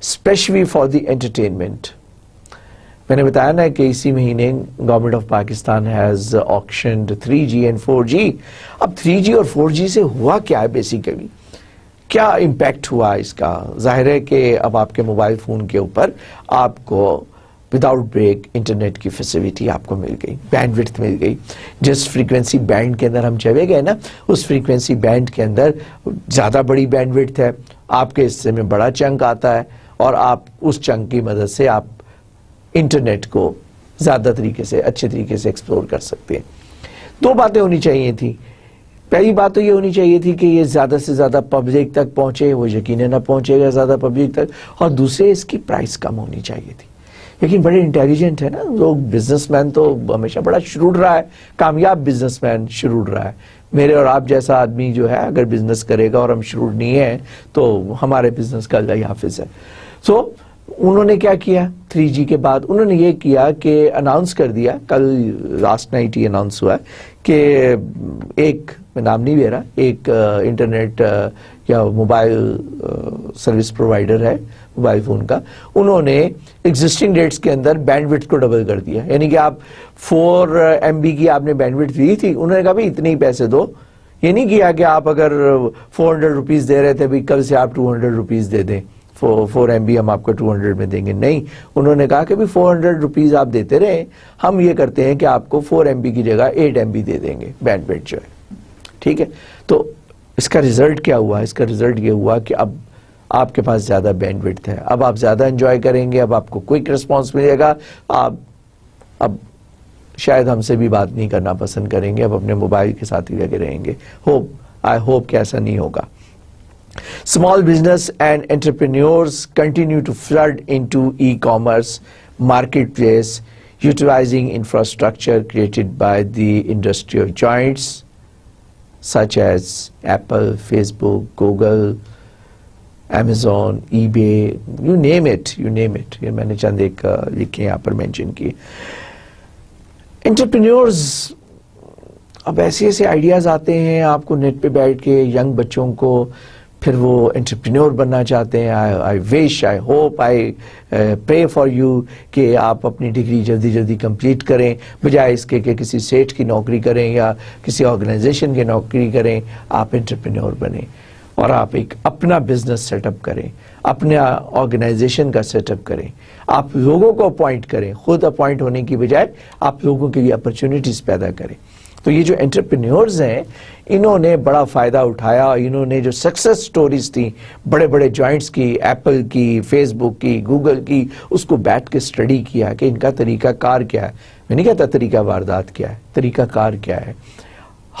especially for the entertainment. میں نے بتایا نا کہ اسی مہینے government of Pakistan has auctioned 3G and 4G. اب 3G اور 4G سے ہوا کیا ہے بیسیکلی, کیا امپیکٹ ہوا اس کا؟ ظاہر ہے کہ اب آپ کے موبائل فون کے اوپر آپ کو وداؤٹ بریک انٹرنیٹ کی فیسیلٹی آپ کو مل گئی, بینڈ وڈتھ مل گئی. جس فریکوینسی بینڈ کے اندر ہم چلے گئے نا, اس فریکوینسی بینڈ کے اندر زیادہ بڑی بینڈ وڈتھ ہے, آپ کے حصے میں بڑا چنک آتا ہے, اور آپ اس چنک کی مدد سے آپ انٹرنیٹ کو زیادہ طریقے سے, اچھے طریقے سے ایکسپلور کر سکتے ہیں. دو باتیں ہونی چاہیے تھیں. پہلی بات تو یہ ہونی چاہیے تھی کہ یہ زیادہ سے زیادہ پبلک تک پہنچے, وہ یقیناً نہ پہنچے گا زیادہ پبلک تک, اور دوسرے اس کی پرائس کم ہونی چاہیے تھی. لیکن بڑے انٹیلیجنٹ ہے نا لوگ, بزنس مین تو ہمیشہ بڑا شروڈ رہا ہے, کامیاب بزنس مین شروڈ رہا ہے. میرے اور آپ جیسا آدمی جو ہے اگر بزنس کرے گا اور ہم شروڈ نہیں ہیں تو ہمارے بزنس کا اللہ حافظ ہے. سو انہوں نے کیا کیا 3G کے بعد؟ انہوں نے یہ کیا کہ اناؤنس کر دیا, کل لاسٹ نائٹ ہی اناؤنس ہوا ہے کہ ایک, میں نام نہیں لے رہا, ایک انٹرنیٹ یا موبائل سروس پرووائڈر ہے موبائل فون کا, انہوں نے ایگزسٹنگ ریٹس کے اندر بینڈ وڈتھ کو ڈبل کر دیا. یعنی کہ آپ 4 MB کی آپ نے بینڈ وڈتھ دی تھی, انہوں نے کہا بھائی اتنے ہی پیسے دو. یہ نہیں کیا کہ آپ اگر 400 روپیز دے رہے تھے بھائی کل سے آپ 200 روپیز دے دیں, 4 MB ہم آپ کو 200 میں دیں گے. نہیں, انہوں نے کہا کہ بھی 400 روپیز آپ دیتے رہے, ہم یہ کرتے ہیں کہ آپ کو 4 MB کی جگہ 8 MB دے دیں گے بینڈ وڈتھ جو ہے. ٹھیک ہے, تو اس کا ریزلٹ کیا ہوا؟ اس کا ریزلٹ یہ ہوا کہ اب آپ کے پاس زیادہ بینڈ وڈتھ ہے, اب آپ زیادہ انجوائے کریں گے, اب آپ کو کوئک رسپانس ملے گا, آپ اب شاید ہم سے بھی بات نہیں کرنا پسند کریں گے, اب اپنے موبائل کے ساتھ ہی لگے رہیں گے. آئی ہوپ کہ ایسا نہیں ہوگا. Small business and entrepreneurs continue to flood into e-commerce marketplace, utilizing infrastructure created by the industrial giants such as Apple, Facebook, Google, Amazon, eBay, you name it. یہ میں نے چند ایک لکھے یہاں پر مینشن کیے. انٹرپرینیورز اب ایسے آئیڈیاز آتے ہیں آپ کو نیٹ پہ بیٹھ کے, ینگ بچوں کو, پھر وہ انٹرپرینور بننا چاہتے ہیں. آئی وش, I hope, I pray for you کہ آپ اپنی ڈگری جلدی کمپلیٹ کریں, بجائے اس کے کہ کسی سیٹ کی نوکری کریں یا کسی آرگنائزیشن کی نوکری کریں. آپ انٹرپرینور بنیں اور آپ ایک اپنا بزنس سیٹ اپ کریں, اپنا آرگنائزیشن کا سیٹ اپ کریں, آپ لوگوں کو اپوائنٹ کریں, خود اپوائنٹ ہونے کی بجائے آپ لوگوں کے لیے اپرچونٹیز پیدا کریں. تو یہ جو انٹرپرینیورز ہیں انہوں نے بڑا فائدہ اٹھایا, انہوں نے جو سکسیس سٹوریز تھیں بڑے جوائنٹس کی, ایپل کی, فیس بک کی, گوگل کی, اس کو بیٹھ کے اسٹڈی کیا کہ ان کا طریقہ کار کیا ہے. میں نہیں کہتا طریقہ واردات کیا ہے, طریقہ کار کیا ہے,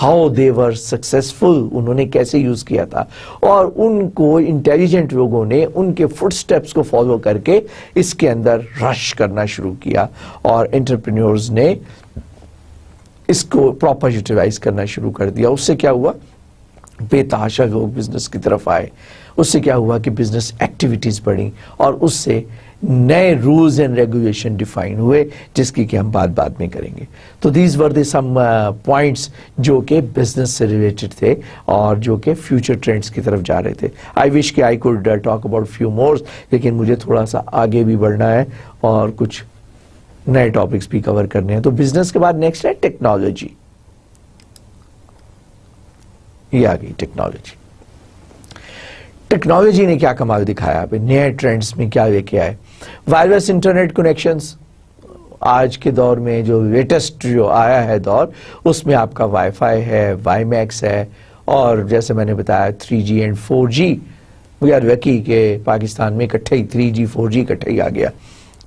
ہاؤ دے ور سکسیسفل, انہوں نے کیسے یوز کیا تھا, اور ان کو انٹیلیجنٹ لوگوں نے ان کے فٹ سٹیپس کو فالو کر کے اس کے اندر رش کرنا شروع کیا, اور انٹرپرینیورز نے اس کو پراپر یوٹیلائز کرنا شروع کر دیا. اس سے کیا ہوا, بے تحاشا لوگ بزنس کی طرف آئے, اس سے کیا ہوا کہ بزنس ایکٹیویٹیز بڑھیں, اور اس سے نئے رولز اینڈ ریگولیشن ڈیفائن ہوئے, جس کی کہ ہم بعد میں کریں گے. تو these were the some points جو کہ بزنس سے ریلیٹڈ تھے اور جو کہ فیوچر ٹرینڈس کی طرف جا رہے تھے. آئی وش کہ I could talk about few mores, لیکن مجھے تھوڑا سا آگے بھی بڑھنا ہے اور کچھ نئے ٹاپکس بھی کور کرنے ہیں. تو بزنس کے بعد نیکسٹ ہے ٹیکنالوجی. یہ آ گئی ٹیکنالوجی. ٹیکنالوجی نے کیا کمال دکھایا, نئے ٹرینڈز میں کیا لے کے آئے. وائرلیس انٹرنیٹ کنیکشنز, آج کے دور میں جو لیٹسٹ جو آیا ہے دور, اس میں آپ کا وائی فائی ہے, وائی میکس ہے, اور جیسے میں نے بتایا 3G and 4G. We are lucky کہ پاکستان میں اکٹھے ہی 3G 4G اکٹھے ہی آ گیا.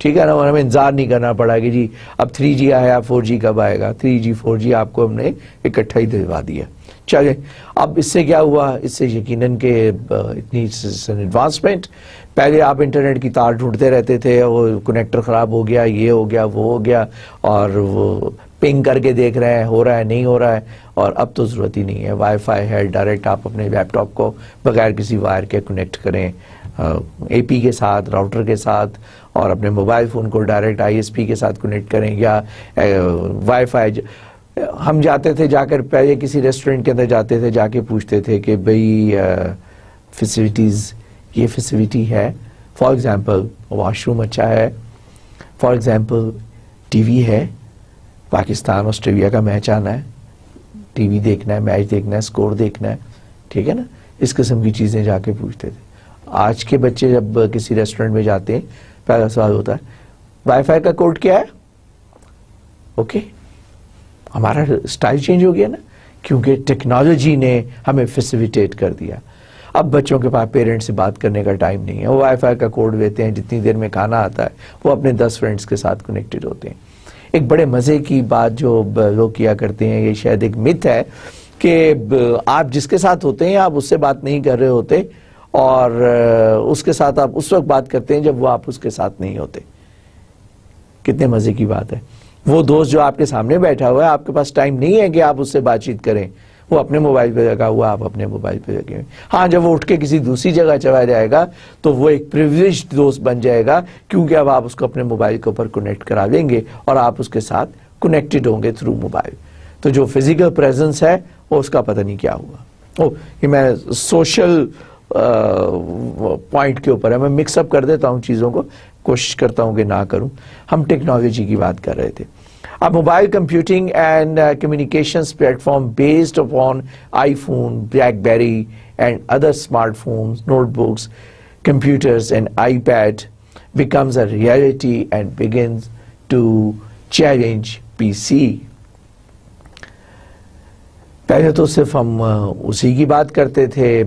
ٹھیک ہے نا, ہمیں انتظار نہیں کرنا پڑا کہ جی اب 3G آیا 4G کب آئے گا. 3G 4G آپ کو ہم نے اکٹھا ہی دلوا دیا. چلے, اب اس سے کیا ہوا, اس سے یقیناً کہ اتنی ایڈوانسمنٹ. پہلے آپ انٹرنیٹ کی تار ڈھونڈتے رہتے تھے, وہ کنیکٹر خراب ہو گیا, یہ ہو گیا, وہ ہو گیا, اور وہ پنگ کر کے دیکھ رہے ہیں ہو رہا ہے نہیں ہو رہا ہے. اور اب تو ضرورت ہی نہیں ہے, وائی فائی ہے, ڈائریکٹ آپ اپنے لیپ ٹاپ کو بغیر کسی وائر کے کنیکٹ کریں اے پی کے ساتھ, راؤٹر کے ساتھ, اور اپنے موبائل فون کو ڈائریکٹ آئی ایس پی کے ساتھ کنیکٹ کریں, یا وائی فائی. ہم جاتے تھے جا کر, پہلے کسی ریسٹورنٹ کے اندر جاتے تھے, جا کے پوچھتے تھے کہ بھئی فیسیلیٹیز, یہ فیسیلیٹی ہے, فار ایگزامپل واش روم اچھا ہے, فار ایگزامپل ٹی وی ہے, پاکستان آسٹریلیا کا میچ آنا ہے, ٹی وی دیکھنا ہے, میچ دیکھنا ہے, اسکور دیکھنا ہے, ٹھیک ہے نا, اس قسم کی چیزیں جا کے پوچھتے تھے. آج کے بچے جب کسی ریسٹورنٹ میں جاتے ہیں پہلا سوال ہوتا ہے وائی فائی کا کوڈ کیا ہے. اوکے, ہمارا اسٹائل چینج ہو گیا نا, کیونکہ ٹیکنالوجی نے ہمیں فیسیلیٹیٹ کر دیا. اب بچوں کے پاس پیرنٹ سے بات کرنے کا ٹائم نہیں ہے, وہ وائی فائی کا کوڈ دیتے ہیں, جتنی دیر میں کھانا آتا ہے وہ اپنے 10 فرینڈس کے ساتھ کنیکٹڈ ہوتے ہیں. ایک بڑے مزے کی بات جو لوگ کیا کرتے ہیں, یہ شاید ایک مت ہے کہ آپ جس کے ساتھ ہوتے ہیں آپ اس سے بات نہیں کر رہے ہوتے, اور اس کے ساتھ آپ اس وقت بات کرتے ہیں جب وہ آپ اس کے ساتھ نہیں ہوتے. کتنے مزے کی بات ہے. وہ دوست جو آپ کے سامنے بیٹھا ہوا ہے, آپ کے پاس ٹائم نہیں ہے کہ آپ اس سے بات چیت کریں, وہ اپنے موبائل پہ لگا ہوا, آپ اپنے موبائل پہ لگے ہوئے. ہاں, جب وہ اٹھ کے کسی دوسری جگہ چلا جائے گا تو وہ ایک پریویلیجڈ دوست بن جائے گا, کیونکہ اب آپ اس کو اپنے موبائل کے اوپر کنیکٹ کرا لیں گے اور آپ اس کے ساتھ کنیکٹڈ ہوں گے تھرو موبائل. تو جو فزیکل پریزنس ہے وہ اس کا پتہ نہیں کیا ہوا. یہ میں سوشل پوائنٹ کے اوپر ہے, میں مکس اپ کر دیتا ہوں چیزوں کو, کوشش کرتا ہوں کہ نہ کروں. ہم ٹیکنالوجی کی بات کر رہے تھے. اب mobile computing and communications platform based upon iPhone, BlackBerry and other smartphones, notebooks, computers and iPad becomes a reality and begins to challenge PC. پہلے تو صرف ہم اسی کی بات کرتے تھے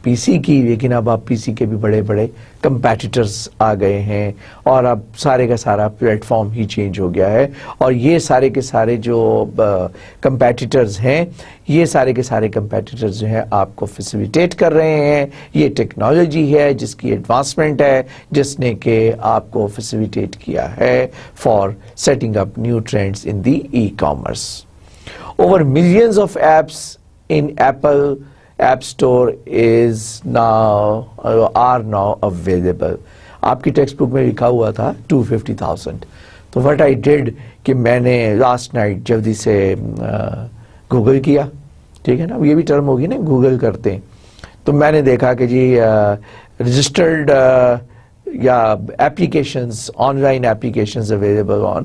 پی سی کی, لیکن اب آپ پی سی کے بھی بڑے بڑے کمپیٹیٹرز آ گئے ہیں, اور اب سارے کا سارا پلیٹ فارم ہی چینج ہو گیا ہے. اور یہ سارے کے سارے جو کمپیٹیٹرز ہیں, یہ سارے کے سارے کمپیٹیٹرز جو ہیں آپ کو فیسیلیٹیٹ کر رہے ہیں. یہ ٹیکنالوجی ہے جس کی ایڈوانسمنٹ ہے, جس نے کہ آپ کو فیسیلیٹیٹ کیا ہے for setting up new trends in the e commerce. Over millions of apps in Apple App Store are now available. آپ کی ٹیکسٹ بک میں لکھا ہوا تھا 250,000. تو what I did کہ میں نے لاسٹ نائٹ جلدی سے گوگل کیا, ٹھیک ہے نا, یہ بھی ٹرم ہوگی نا, گوگل کرتے ہیں. تو میں نے دیکھا کہ جی رجسٹرڈ یا applications, on line applications available on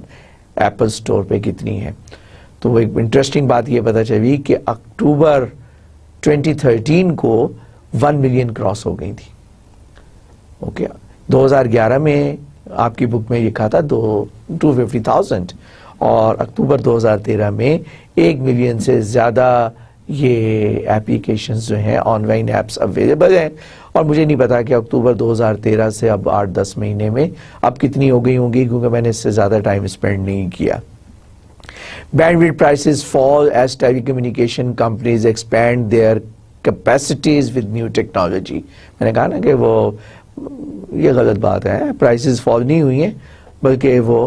apple store پہ کتنی ہیں. تو وہ ایک انٹرسٹنگ بات یہ پتہ چلی کہ اکتوبر 2013 کو 1 ملین کراس ہو گئی تھی. اوکے, 2011 میں آپ کی بک میں لکھا تھا 250,000, اور اکتوبر 2013 میں 1 ملین سے زیادہ یہ ایپلیکیشنز جو ہیں آن لائن ایپس اویلیبل ہیں. اور مجھے نہیں پتا کہ اکتوبر 2013 سے اب 8-10 مہینے میں اب کتنی ہو گئی ہوں گی, کیونکہ میں نے اس سے زیادہ ٹائم اسپینڈ نہیں کیا. Bandwidth prices fall as telecommunication companies expand their capacities with new technology. میں نے کہا نا کہ وہ یہ غلط بات ہے, پرائسز فال نہیں ہوئی ہیں بلکہ وہ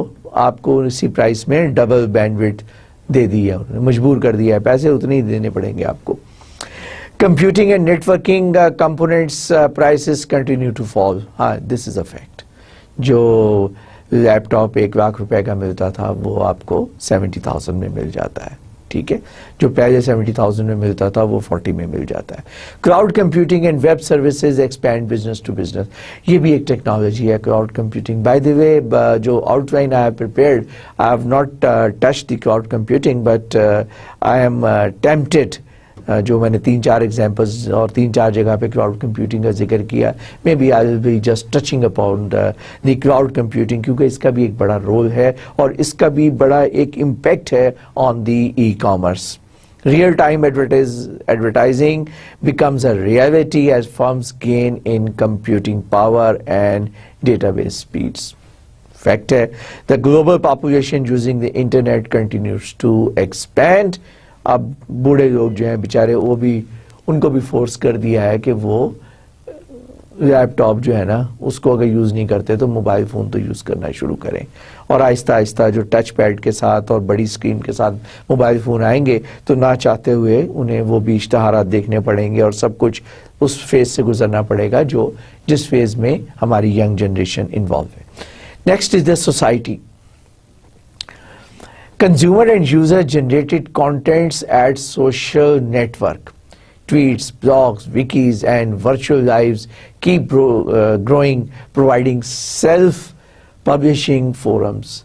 آپ کو اسی پرائس میں ڈبل بینڈوڈ دے دی ہے, مجبور کر دیا ہے, پیسے اتنے ہی دینے پڑیں گے آپ کو. Computing and networking components prices continue to fall. ہاں, this is a fact. جو لیپ ٹاپ 1 لاکھ روپے کا ملتا تھا وہ آپ کو 70,000 میں مل جاتا ہے, ٹھیک ہے. جو پہلے 70,000 میں ملتا تھا وہ 40 میں مل جاتا ہے. Cloud computing and web services expand business to business, یہ بھی ایک ٹیکنالوجی ہے cloud computing. By the way, جو outline I have prepared, I have not touch the cloud computing, but I am tempted. جو میں نے 3-4 ایگزامپلز اور 3-4 جگہ پہ کلاؤڈ کمپیوٹنگ کا ذکر کیا, maybe I will be just touching upon the cloud computing, کیونکہ اس کا بھی ایک بڑا رول ہے اور اس کا بھی بڑا ایک امپیکٹ ہے on the e commerce. Real time advertising becomes a reality as firms gain in computing power and database speeds. Fact ہے, the global population using the internet continues to expand. اب بوڑھے لوگ جو ہیں بیچارے, وہ بھی, ان کو بھی فورس کر دیا ہے کہ وہ لیپ ٹاپ جو ہے نا اس کو اگر یوز نہیں کرتے تو موبائل فون تو یوز کرنا شروع کریں. اور آہستہ آہستہ جو ٹچ پیڈ کے ساتھ اور بڑی اسکرین کے ساتھ موبائل فون آئیں گے تو نہ چاہتے ہوئے انہیں وہ بھی اشتہارات دیکھنے پڑیں گے اور سب کچھ اس فیز سے گزرنا پڑے گا جس فیز میں ہماری ینگ جنریشن انوالو ہے. Next is the society. Consumer and user generated contents at social network. tweets, blogs, wikis, and virtual lives keep growing, providing self-publishing forums.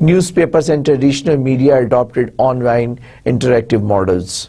Newspapers and traditional media adopted online interactive models.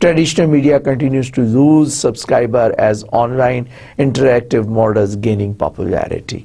Traditional media continues to lose subscriber as online interactive models gaining popularity.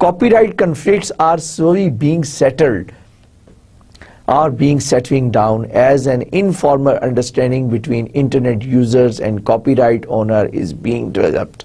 Copyright conflicts are slowly being settling down as an informal understanding between internet users and copyright owner is being developed.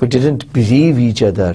we didn't believe each other,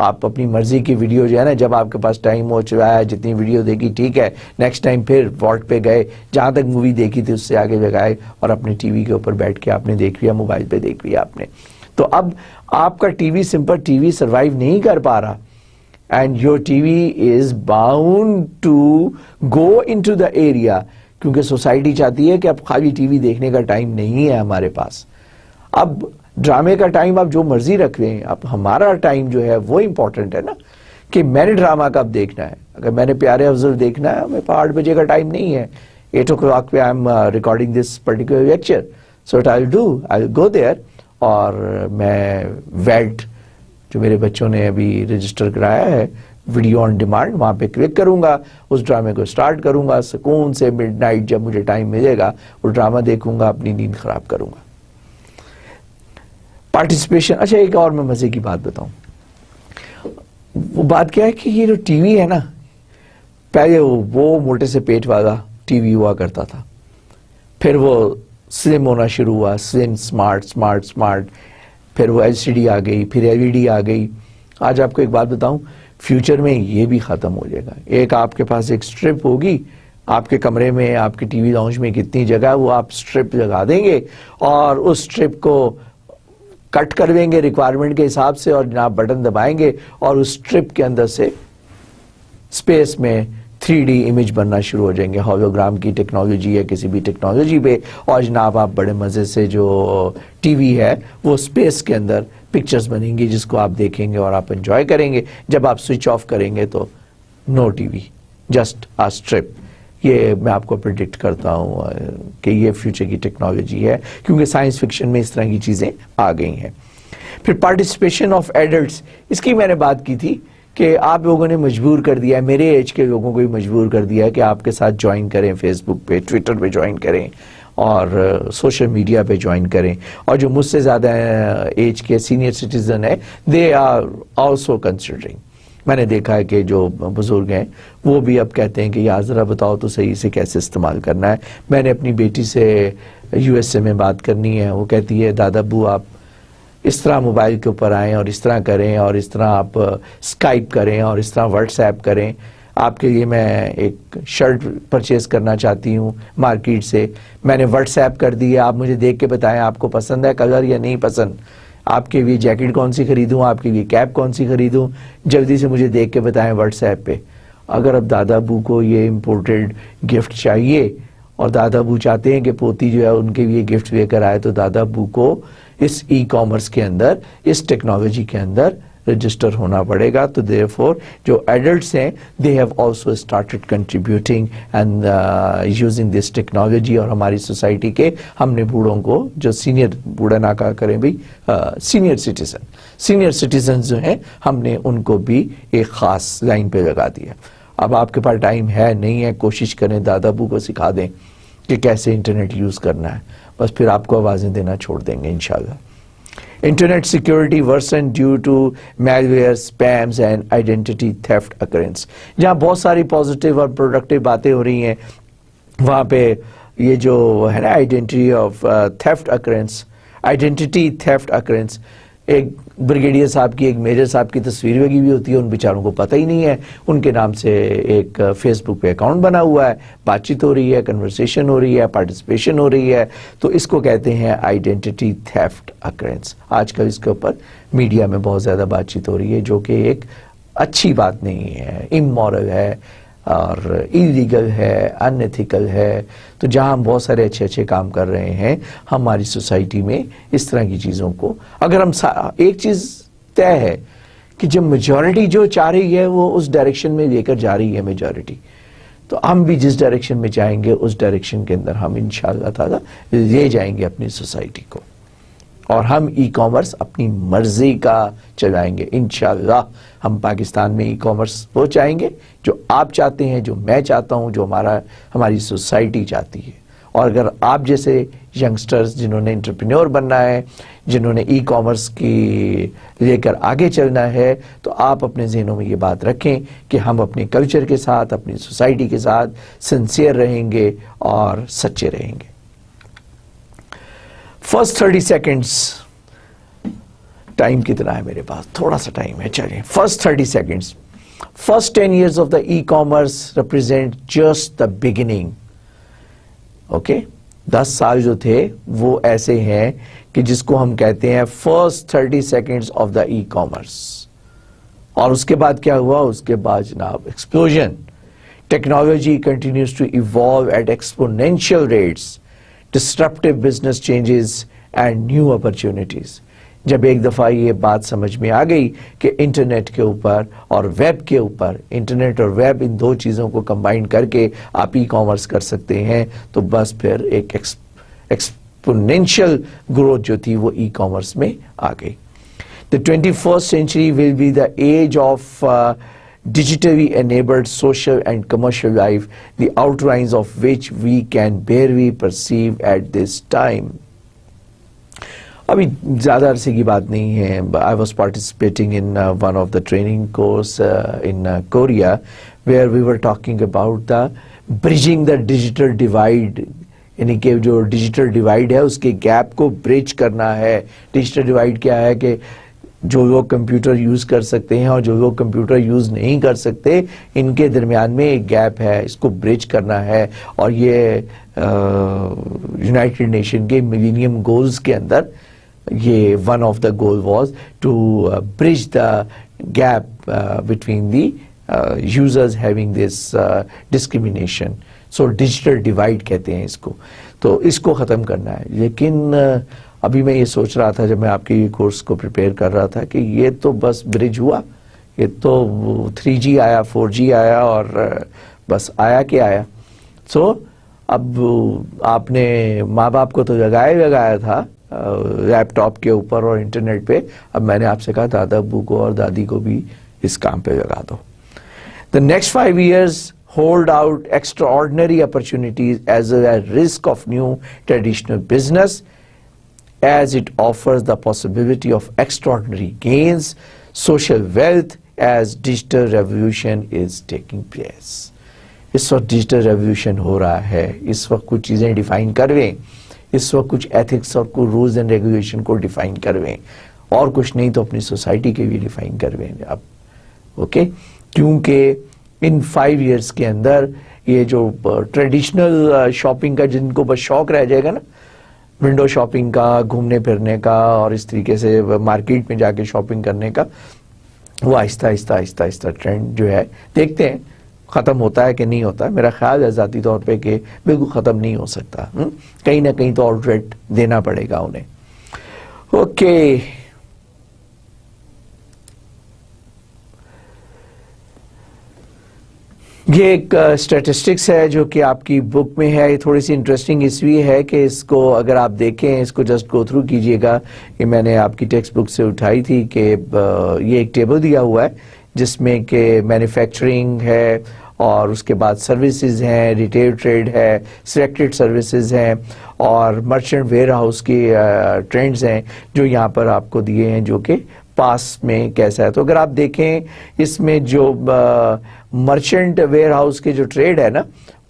آپ اپنی مرضی کی ویڈیو جو ہے نا، جب آپ کے پاس ٹائم ہو چکا ہے جتنی ویڈیو دیکھی ٹھیک ہے، نیکسٹ ٹائم پھر وارٹ پہ گئے، جہاں تک مووی دیکھی تھی اس سے آگے جگائے اور اپنے ٹی وی کے اوپر بیٹھ کے آپ نے دیکھ لیا، موبائل پہ دیکھ لیا آپ نے. تو اب آپ کا T V simple T V survive نہیں کر پا رہا. And your TV is bound to go into the area, کیونکہ سوسائٹی چاہتی ہے کہ اب خالی ٹی وی دیکھنے کا ٹائم نہیں ہے ہمارے پاس. اب ڈرامے کا ٹائم آپ جو مرضی رکھ لیں، اب ہمارا ٹائم جو ہے وہ امپورٹنٹ ہے نا، کہ میں نے ڈرامہ کب دیکھنا ہے. اگر میں نے پیارے افضل دیکھنا ہے، ہمیں 8 بجے کا ٹائم نہیں ہے، 8 o'clock پہ I am recording this particular lecture, so what I will go there, اور میں ویلٹ جو میرے بچوں نے ابھی رجسٹر کرایا ہے ویڈیو آن ڈیمانڈ، وہاں پہ کلک کروں گا، اس ڈرامے کو سٹارٹ کروں گا، سکون سے مڈ نائٹ جب مجھے ٹائم ملے گا وہ ڈرامہ دیکھوں گا، اپنی نیند خراب کروں گا. پارٹیسپیشن. اچھا ایک اور میں مزے کی بات بتاؤں. وہ بات کیا ہے کہ یہ جو ٹی وی ہے نا، پہلے وہ موٹے سے پیٹ والا ٹی وی ہوا کرتا تھا، پھر وہ سلم ہونا شروع ہوا، سلم، سمارٹ، پھر وہ LCD آ گئی، پھر LED آ گئی. آج آپ کو ایک بات بتاؤں، فیوچر میں یہ بھی ختم ہو جائے گا. ایک آپ کے پاس ایک سٹرپ ہوگی، آپ کے کمرے میں، آپ کے ٹی وی لاؤنج میں کتنی جگہ ہے وہ آپ سٹرپ لگا دیں گے اور اس سٹرپ کو کٹ کر دیں گے ریکوائرمنٹ کے حساب سے، اور جناب بٹن دبائیں گے اور اس سٹرپ کے اندر سے اسپیس میں 3D امیج بننا شروع ہو جائیں گے. ہولوگرام کی ٹیکنالوجی ہے کسی بھی ٹیکنالوجی پہ، اور جناب آپ بڑے مزے سے جو ٹی وی ہے وہ اسپیس کے اندر پکچرز بنیں گی جس کو آپ دیکھیں گے اور آپ انجوائے کریں گے. جب آپ سوئچ آف کریں گے تو نو ٹی وی، جسٹ آ اسٹرپ. یہ میں آپ کو پریڈکٹ کرتا ہوں کہ یہ فیوچر کی ٹیکنالوجی ہے، کیونکہ سائنس فکشن میں اس طرح کی چیزیں آ گئی ہیں. پھر پارٹیسپیشن آف ایڈلٹس، اس کی میں نے بات کی تھی کہ آپ لوگوں نے مجبور کر دیا ہے، میرے ایج کے لوگوں کو بھی مجبور کر دیا ہے کہ آپ کے ساتھ جوائن کریں، فیس بک پہ، ٹویٹر پہ جوائن کریں اور سوشل میڈیا پہ جوائن کریں. اور جو مجھ سے زیادہ ایج کے سینئر سٹیزن ہیں، دے آر آلسو کنسیڈرنگ. میں نے دیکھا ہے کہ جو بزرگ ہیں وہ بھی اب کہتے ہیں کہ یار ذرا بتاؤ تو صحیح سے کیسے استعمال کرنا ہے. میں نے اپنی بیٹی سے USA میں بات کرنی ہے، وہ کہتی ہے دادا ابو آپ اس طرح موبائل کے اوپر آئیں اور اس طرح کریں اور اس طرح آپ اسکائپ کریں اور اس طرح واٹس ایپ کریں. آپ کے لیے میں ایک شرٹ پرچیز کرنا چاہتی ہوں مارکیٹ سے، میں نے واٹس ایپ کر دی ہے، آپ مجھے دیکھ کے بتائیں آپ کو پسند ہے کلر یا نہیں پسند، آپ کے لیے جیکٹ کون سی خریدوں، آپ کے لیے کیپ کون سی خریدوں، جلدی سے مجھے دیکھ کے بتائیں واٹس ایپ پہ. اگر اب دادا ابو کو یہ امپورٹڈ گفٹ چاہیے اور دادا ابو چاہتے ہیں کہ پوتی جو ہے ان کے لیے گفٹ لے کر آئے، تو دادا ابو کو اس ای کامرس کے اندر، اس ٹیکنالوجی کے اندر رجسٹر ہونا پڑے گا. تو therefore جو ایڈلٹس ہیں they have also started contributing and using this technology. اور ہماری سوسائٹی کے ہم نے بوڑھوں کو، جو سینئر، بوڑھا نہ کہا کریں بھی، سینئر سٹیزن جو ہیں، ہم نے ان کو بھی ایک خاص لائن پہ لگا دیا. اب آپ کے پاس ٹائم ہے نہیں ہے، کوشش کریں دادا ابو کو سکھا دیں کہ کیسے انٹرنیٹ یوز کرنا ہے، بس پھر آپ کو آوازیں دینا چھوڑ دیں گے انشاءاللہ. Internet security worsened due to malware, spams and identity theft occurrence. جہاں بہت ساری پازیٹیو اور پروڈکٹیو باتیں ہو رہی ہیں، وہاں پہ یہ جو ہے نا آئیڈینٹی تھیفٹ اکرنس، ایک بریگیڈیئر صاحب کی، ایک میجر صاحب کی تصویر لگی ہوئی ہوتی ہے، ان بیچاروں کو پتہ ہی نہیں ہے، ان کے نام سے ایک فیس بک پہ اکاؤنٹ بنا ہوا ہے، بات چیت ہو رہی ہے، کنورسیشن ہو رہی ہے، پارٹیسپیشن ہو رہی ہے. تو اس کو کہتے ہیں آئیڈینٹی تھیفٹ اکرنس. آج کل اس کے اوپر میڈیا میں بہت زیادہ بات چیت ہو رہی ہے، جو کہ ایک اچھی بات نہیں ہے، امورل ہے اور ایلیگل ہے، ان ایتھیکل ہے. تو جہاں ہم بہت سارے اچھے کام کر رہے ہیں ہماری سوسائٹی میں، اس طرح کی چیزوں کو اگر ہم ایک چیز طے ہے کہ جب میجورٹی جو چاہ رہی ہے وہ اس ڈائریکشن میں لے کر جا رہی ہے میجورٹی، تو ہم بھی جس ڈائریکشن میں جائیں گے اس ڈائریکشن کے اندر ہم انشاءاللہ تعالی لے جائیں گے اپنی سوسائٹی کو، اور ہم ای کامرس اپنی مرضی کا چلائیں گے انشاءاللہ. ہم پاکستان میں ای کامرس وہ چاہیں گے جو آپ چاہتے ہیں، جو میں چاہتا ہوں، جو ہماری سوسائٹی چاہتی ہے. اور اگر آپ جیسے ینگسٹرز جنہوں نے انٹرپرینور بننا ہے، جنہوں نے ای کامرس کی لے کر آگے چلنا ہے، تو آپ اپنے ذہنوں میں یہ بات رکھیں کہ ہم اپنے کلچر کے ساتھ، اپنی سوسائٹی کے ساتھ سنسیئر رہیں گے اور سچے رہیں گے. First 30 seconds ٹائم کتنا ہے میرے پاس؟ تھوڑا سا ٹائم ہے. چلیے first 30 seconds. First 10 years of the e-commerce represent just the beginning. Okay? 10 سال جو تھے وہ ایسے ہیں کہ جس کو ہم کہتے ہیں first 30 seconds of the e-commerce. اور اس کے بعد کیا ہوا؟ اس کے بعد جناب explosion. Technology continues to evolve at exponential rates, disruptive business changes and new opportunities. جب ایک دفعہ یہ بات سمجھ میں آ گئی کہ انٹرنیٹ کے اوپر اور ویب کے اوپر، انٹرنیٹ اور ویب ان دو چیزوں کو کمبائن کر کے آپ ای کامرس کر سکتے ہیں، تو بس پھر ایک ایکسپونینشیل گروتھ جو تھی وہ ای کامرس میں آ گئی. The 21st century will be the age of digitally enabled social and commercial life, the outlines of which we can barely perceive at this time. ابھی زیادہ عرصے کی بات نہیں ہے. I was participating in one of the training course in Korea where we were talking about the bridging the digital divide. یعنی کہ جو ڈیجیٹل ڈیوائڈ ہے اس کے گیپ کو برج کرنا ہے. ڈیجیٹل ڈیوائڈ کیا ہے کہ جو لوگ کمپیوٹر یوز کر سکتے ہیں اور جو لوگ کمپیوٹر یوز نہیں کر سکتے، ان کے درمیان میں ایک گیپ ہے، اس کو برج کرنا ہے. اور یہ یونائٹڈ نیشن کے ملینیم گولز کے اندر یہ one of the goal was to bridge the gap between the users having this discrimination. So digital divide کہتے ہیں اس کو. تو اس کو ختم کرنا ہے. لیکن ابھی میں یہ سوچ رہا تھا جب میں آپ کے یہ کورس کو پریپیئر کر رہا تھا کہ یہ تو بس برج ہوا، یہ تو 3G آیا، 4G آیا اور بس آیا کہ آیا. سو اب آپ نے ماں باپ کو تو لگایا تھا لیپ ٹاپ کے اوپر اور انٹرنیٹ پہ. اب میں نے آپ سے کہا دادا ابو کو اور دادی کو بھی اس کام پہ لگا دو. The next 5 years hold out extraordinary opportunities as well as risk of new traditional business, as it offers the possibility of extraordinary gains, social wealth as digital revolution is taking place. اس وقت ڈیجیٹل ریولیوشن ہو رہا ہے. اس وقت کچھ چیزیں ڈیفائن کرویں، اس وقت کچھ ایتھکس اور کچھ رولز اینڈ ریگولیشن کو ڈیفائن کرویں، اور کچھ نہیں تو اپنی سوسائٹی کے بھی ڈیفائن کرویں آپ. اوکے؟ کیونکہ ان 5 years کے اندر یہ جو ٹریڈیشنل شاپنگ کا جن کو بس شوق رہ جائے گا نا، ونڈو شاپنگ کا، گھومنے پھرنے کا اور اس طریقے سے مارکیٹ میں جا کے شاپنگ کرنے کا، وہ آہستہ آہستہ ٹرینڈ جو ہے دیکھتے ہیں ختم ہوتا ہے کہ نہیں ہوتا ہے. میرا خیال ہے ذاتی طور پہ کہ بالکل ختم نہیں ہو سکتا، کہیں نہ کہیں تو آؤٹ ریٹ دینا پڑے گا انہیں. اوکے، یہ ایک اسٹیٹسٹکس ہے جو کہ آپ کی بک میں ہے. یہ تھوڑی سی انٹرسٹنگ اس لیے ہے کہ اس کو اگر آپ دیکھیں، اس کو جسٹ گو تھرو کیجئے گا. یہ میں نے آپ کی ٹیکسٹ بک سے اٹھائی تھی کہ یہ ایک ٹیبل دیا ہوا ہے جس میں کہ مینوفیکچرنگ ہے اور اس کے بعد سروسز ہیں، ریٹیل ٹریڈ ہے، سلیکٹڈ سروسز ہیں اور مرچنٹ ویئر ہاؤس کی ٹرینڈز ہیں جو یہاں پر آپ کو دیے ہیں، جو کہ پاس میں کیسا ہے. تو اگر آپ دیکھیں اس میں جو مرچنٹ ویئر ہاؤس کے جو ٹریڈ ہے نا،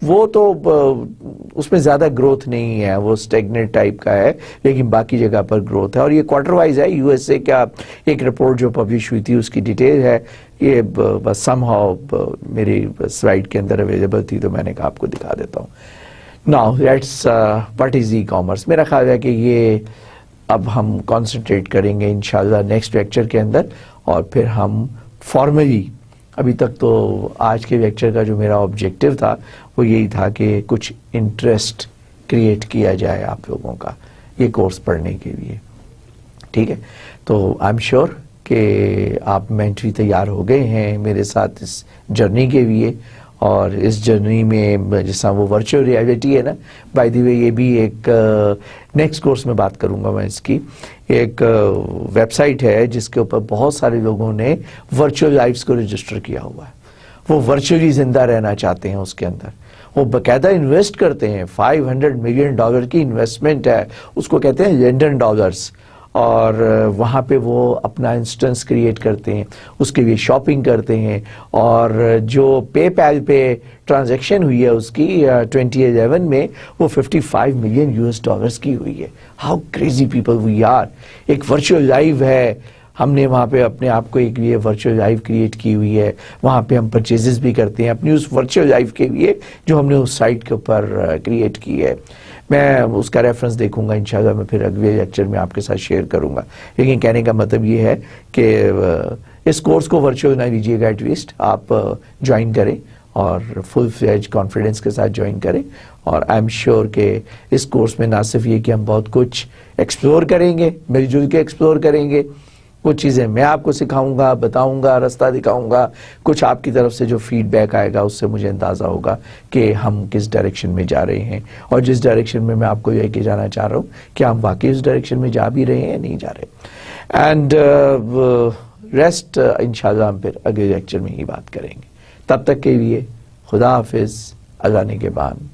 وہ تو اس میں زیادہ گروتھ نہیں ہے، وہ اسٹیگنٹ ٹائپ کا ہے، لیکن باقی جگہ پر گروتھ ہے. اور یہ کوارٹر وائز ہے. USA کا ایک رپورٹ جو پبلش ہوئی تھی اس کی ڈیٹیل ہے. یہ بس سم ہاؤ میری سلائیڈ کے اندر اویلیبل تھی تو میں نے کہا آپ کو دکھا دیتا ہوں. Now let's what is e commerce. میرا خیال ہے کہ یہ اب ہم کانسنٹریٹ کریں گے انشاءاللہ نیکسٹ لیکچر کے اندر، اور پھر ہم فارملی، ابھی تک تو آج کے لیکچر کا جو میرا آبجیکٹیو تھا وہ یہی تھا کہ کچھ انٹرسٹ کریٹ کیا جائے آپ لوگوں کا یہ کورس پڑھنے کے لیے. ٹھیک ہے؟ تو آئی ایم شیور کہ آپ مینٹلی تیار ہو گئے ہیں میرے ساتھ اس جرنی کے لیے. اور اس جرنی میں جیسا وہ ورچوئل ریالٹی ہے نا، بائی دی وے یہ بھی ایک نیکسٹ کورس میں بات کروں گا میں اس کی. ایک ویب سائٹ ہے جس کے اوپر بہت سارے لوگوں نے ورچوئل لائفز کو رجسٹر کیا ہوا ہے. وہ ورچولی زندہ رہنا چاہتے ہیں. اس کے اندر وہ باقاعدہ انویسٹ کرتے ہیں. $500 ملین کی انویسٹمنٹ ہے، اس کو کہتے ہیں لنڈن ڈالرز. اور وہاں پہ وہ اپنا انسٹنس کریٹ کرتے ہیں، اس کے لیے شاپنگ کرتے ہیں. اور جو پے پیل پہ ٹرانزیکشن ہوئی ہے اس کی 2011 میں، وہ $55 ملین کی ہوئی ہے. How crazy people we are. ایک ورچوئل لائف ہے ہم نے وہاں پہ اپنے آپ کو ایک لیے ورچوئل لائف کریٹ کی ہوئی ہے, وہاں پہ ہم پرچیزز بھی کرتے ہیں اپنی اس ورچوئل لائف کے لیے جو ہم نے اس سائٹ کے اوپر کریٹ کی ہے. میں اس کا ریفرنس دیکھوں گا انشاءاللہ, میں پھر اگلے لیکچر میں آپ کے ساتھ شیئر کروں گا. لیکن کہنے کا مطلب یہ ہے کہ اس کورس کو ورچوئل نہ لیجیے گا, ایٹ لیسٹ آپ جوائن کریں اور فل فلیج کانفیڈنس کے ساتھ جوائن کریں. اور آئی ایم شیور کہ اس کورس میں نہ صرف یہ کہ ہم بہت کچھ ایکسپلور کریں گے, مل جل کے ایکسپلور کریں گے, کچھ چیزیں میں آپ کو سکھاؤں گا, بتاؤں گا, راستہ دکھاؤں گا, کچھ آپ کی طرف سے جو فیڈ بیک آئے گا اس سے مجھے اندازہ ہوگا کہ ہم کس ڈائریکشن میں جا رہے ہیں, اور جس ڈائریکشن میں میں آپ کو یہ کہ جانا چاہ رہا ہوں کہ ہم واقعی اس ڈائریکشن میں جا بھی رہے ہیں یا نہیں جا رہے. اینڈ ریسٹ انشاءاللہ ہم پھر اگلے لیکچر میں ہی بات کریں گے. تب تک کے لیے خدا حافظ, اللہ نگہبان.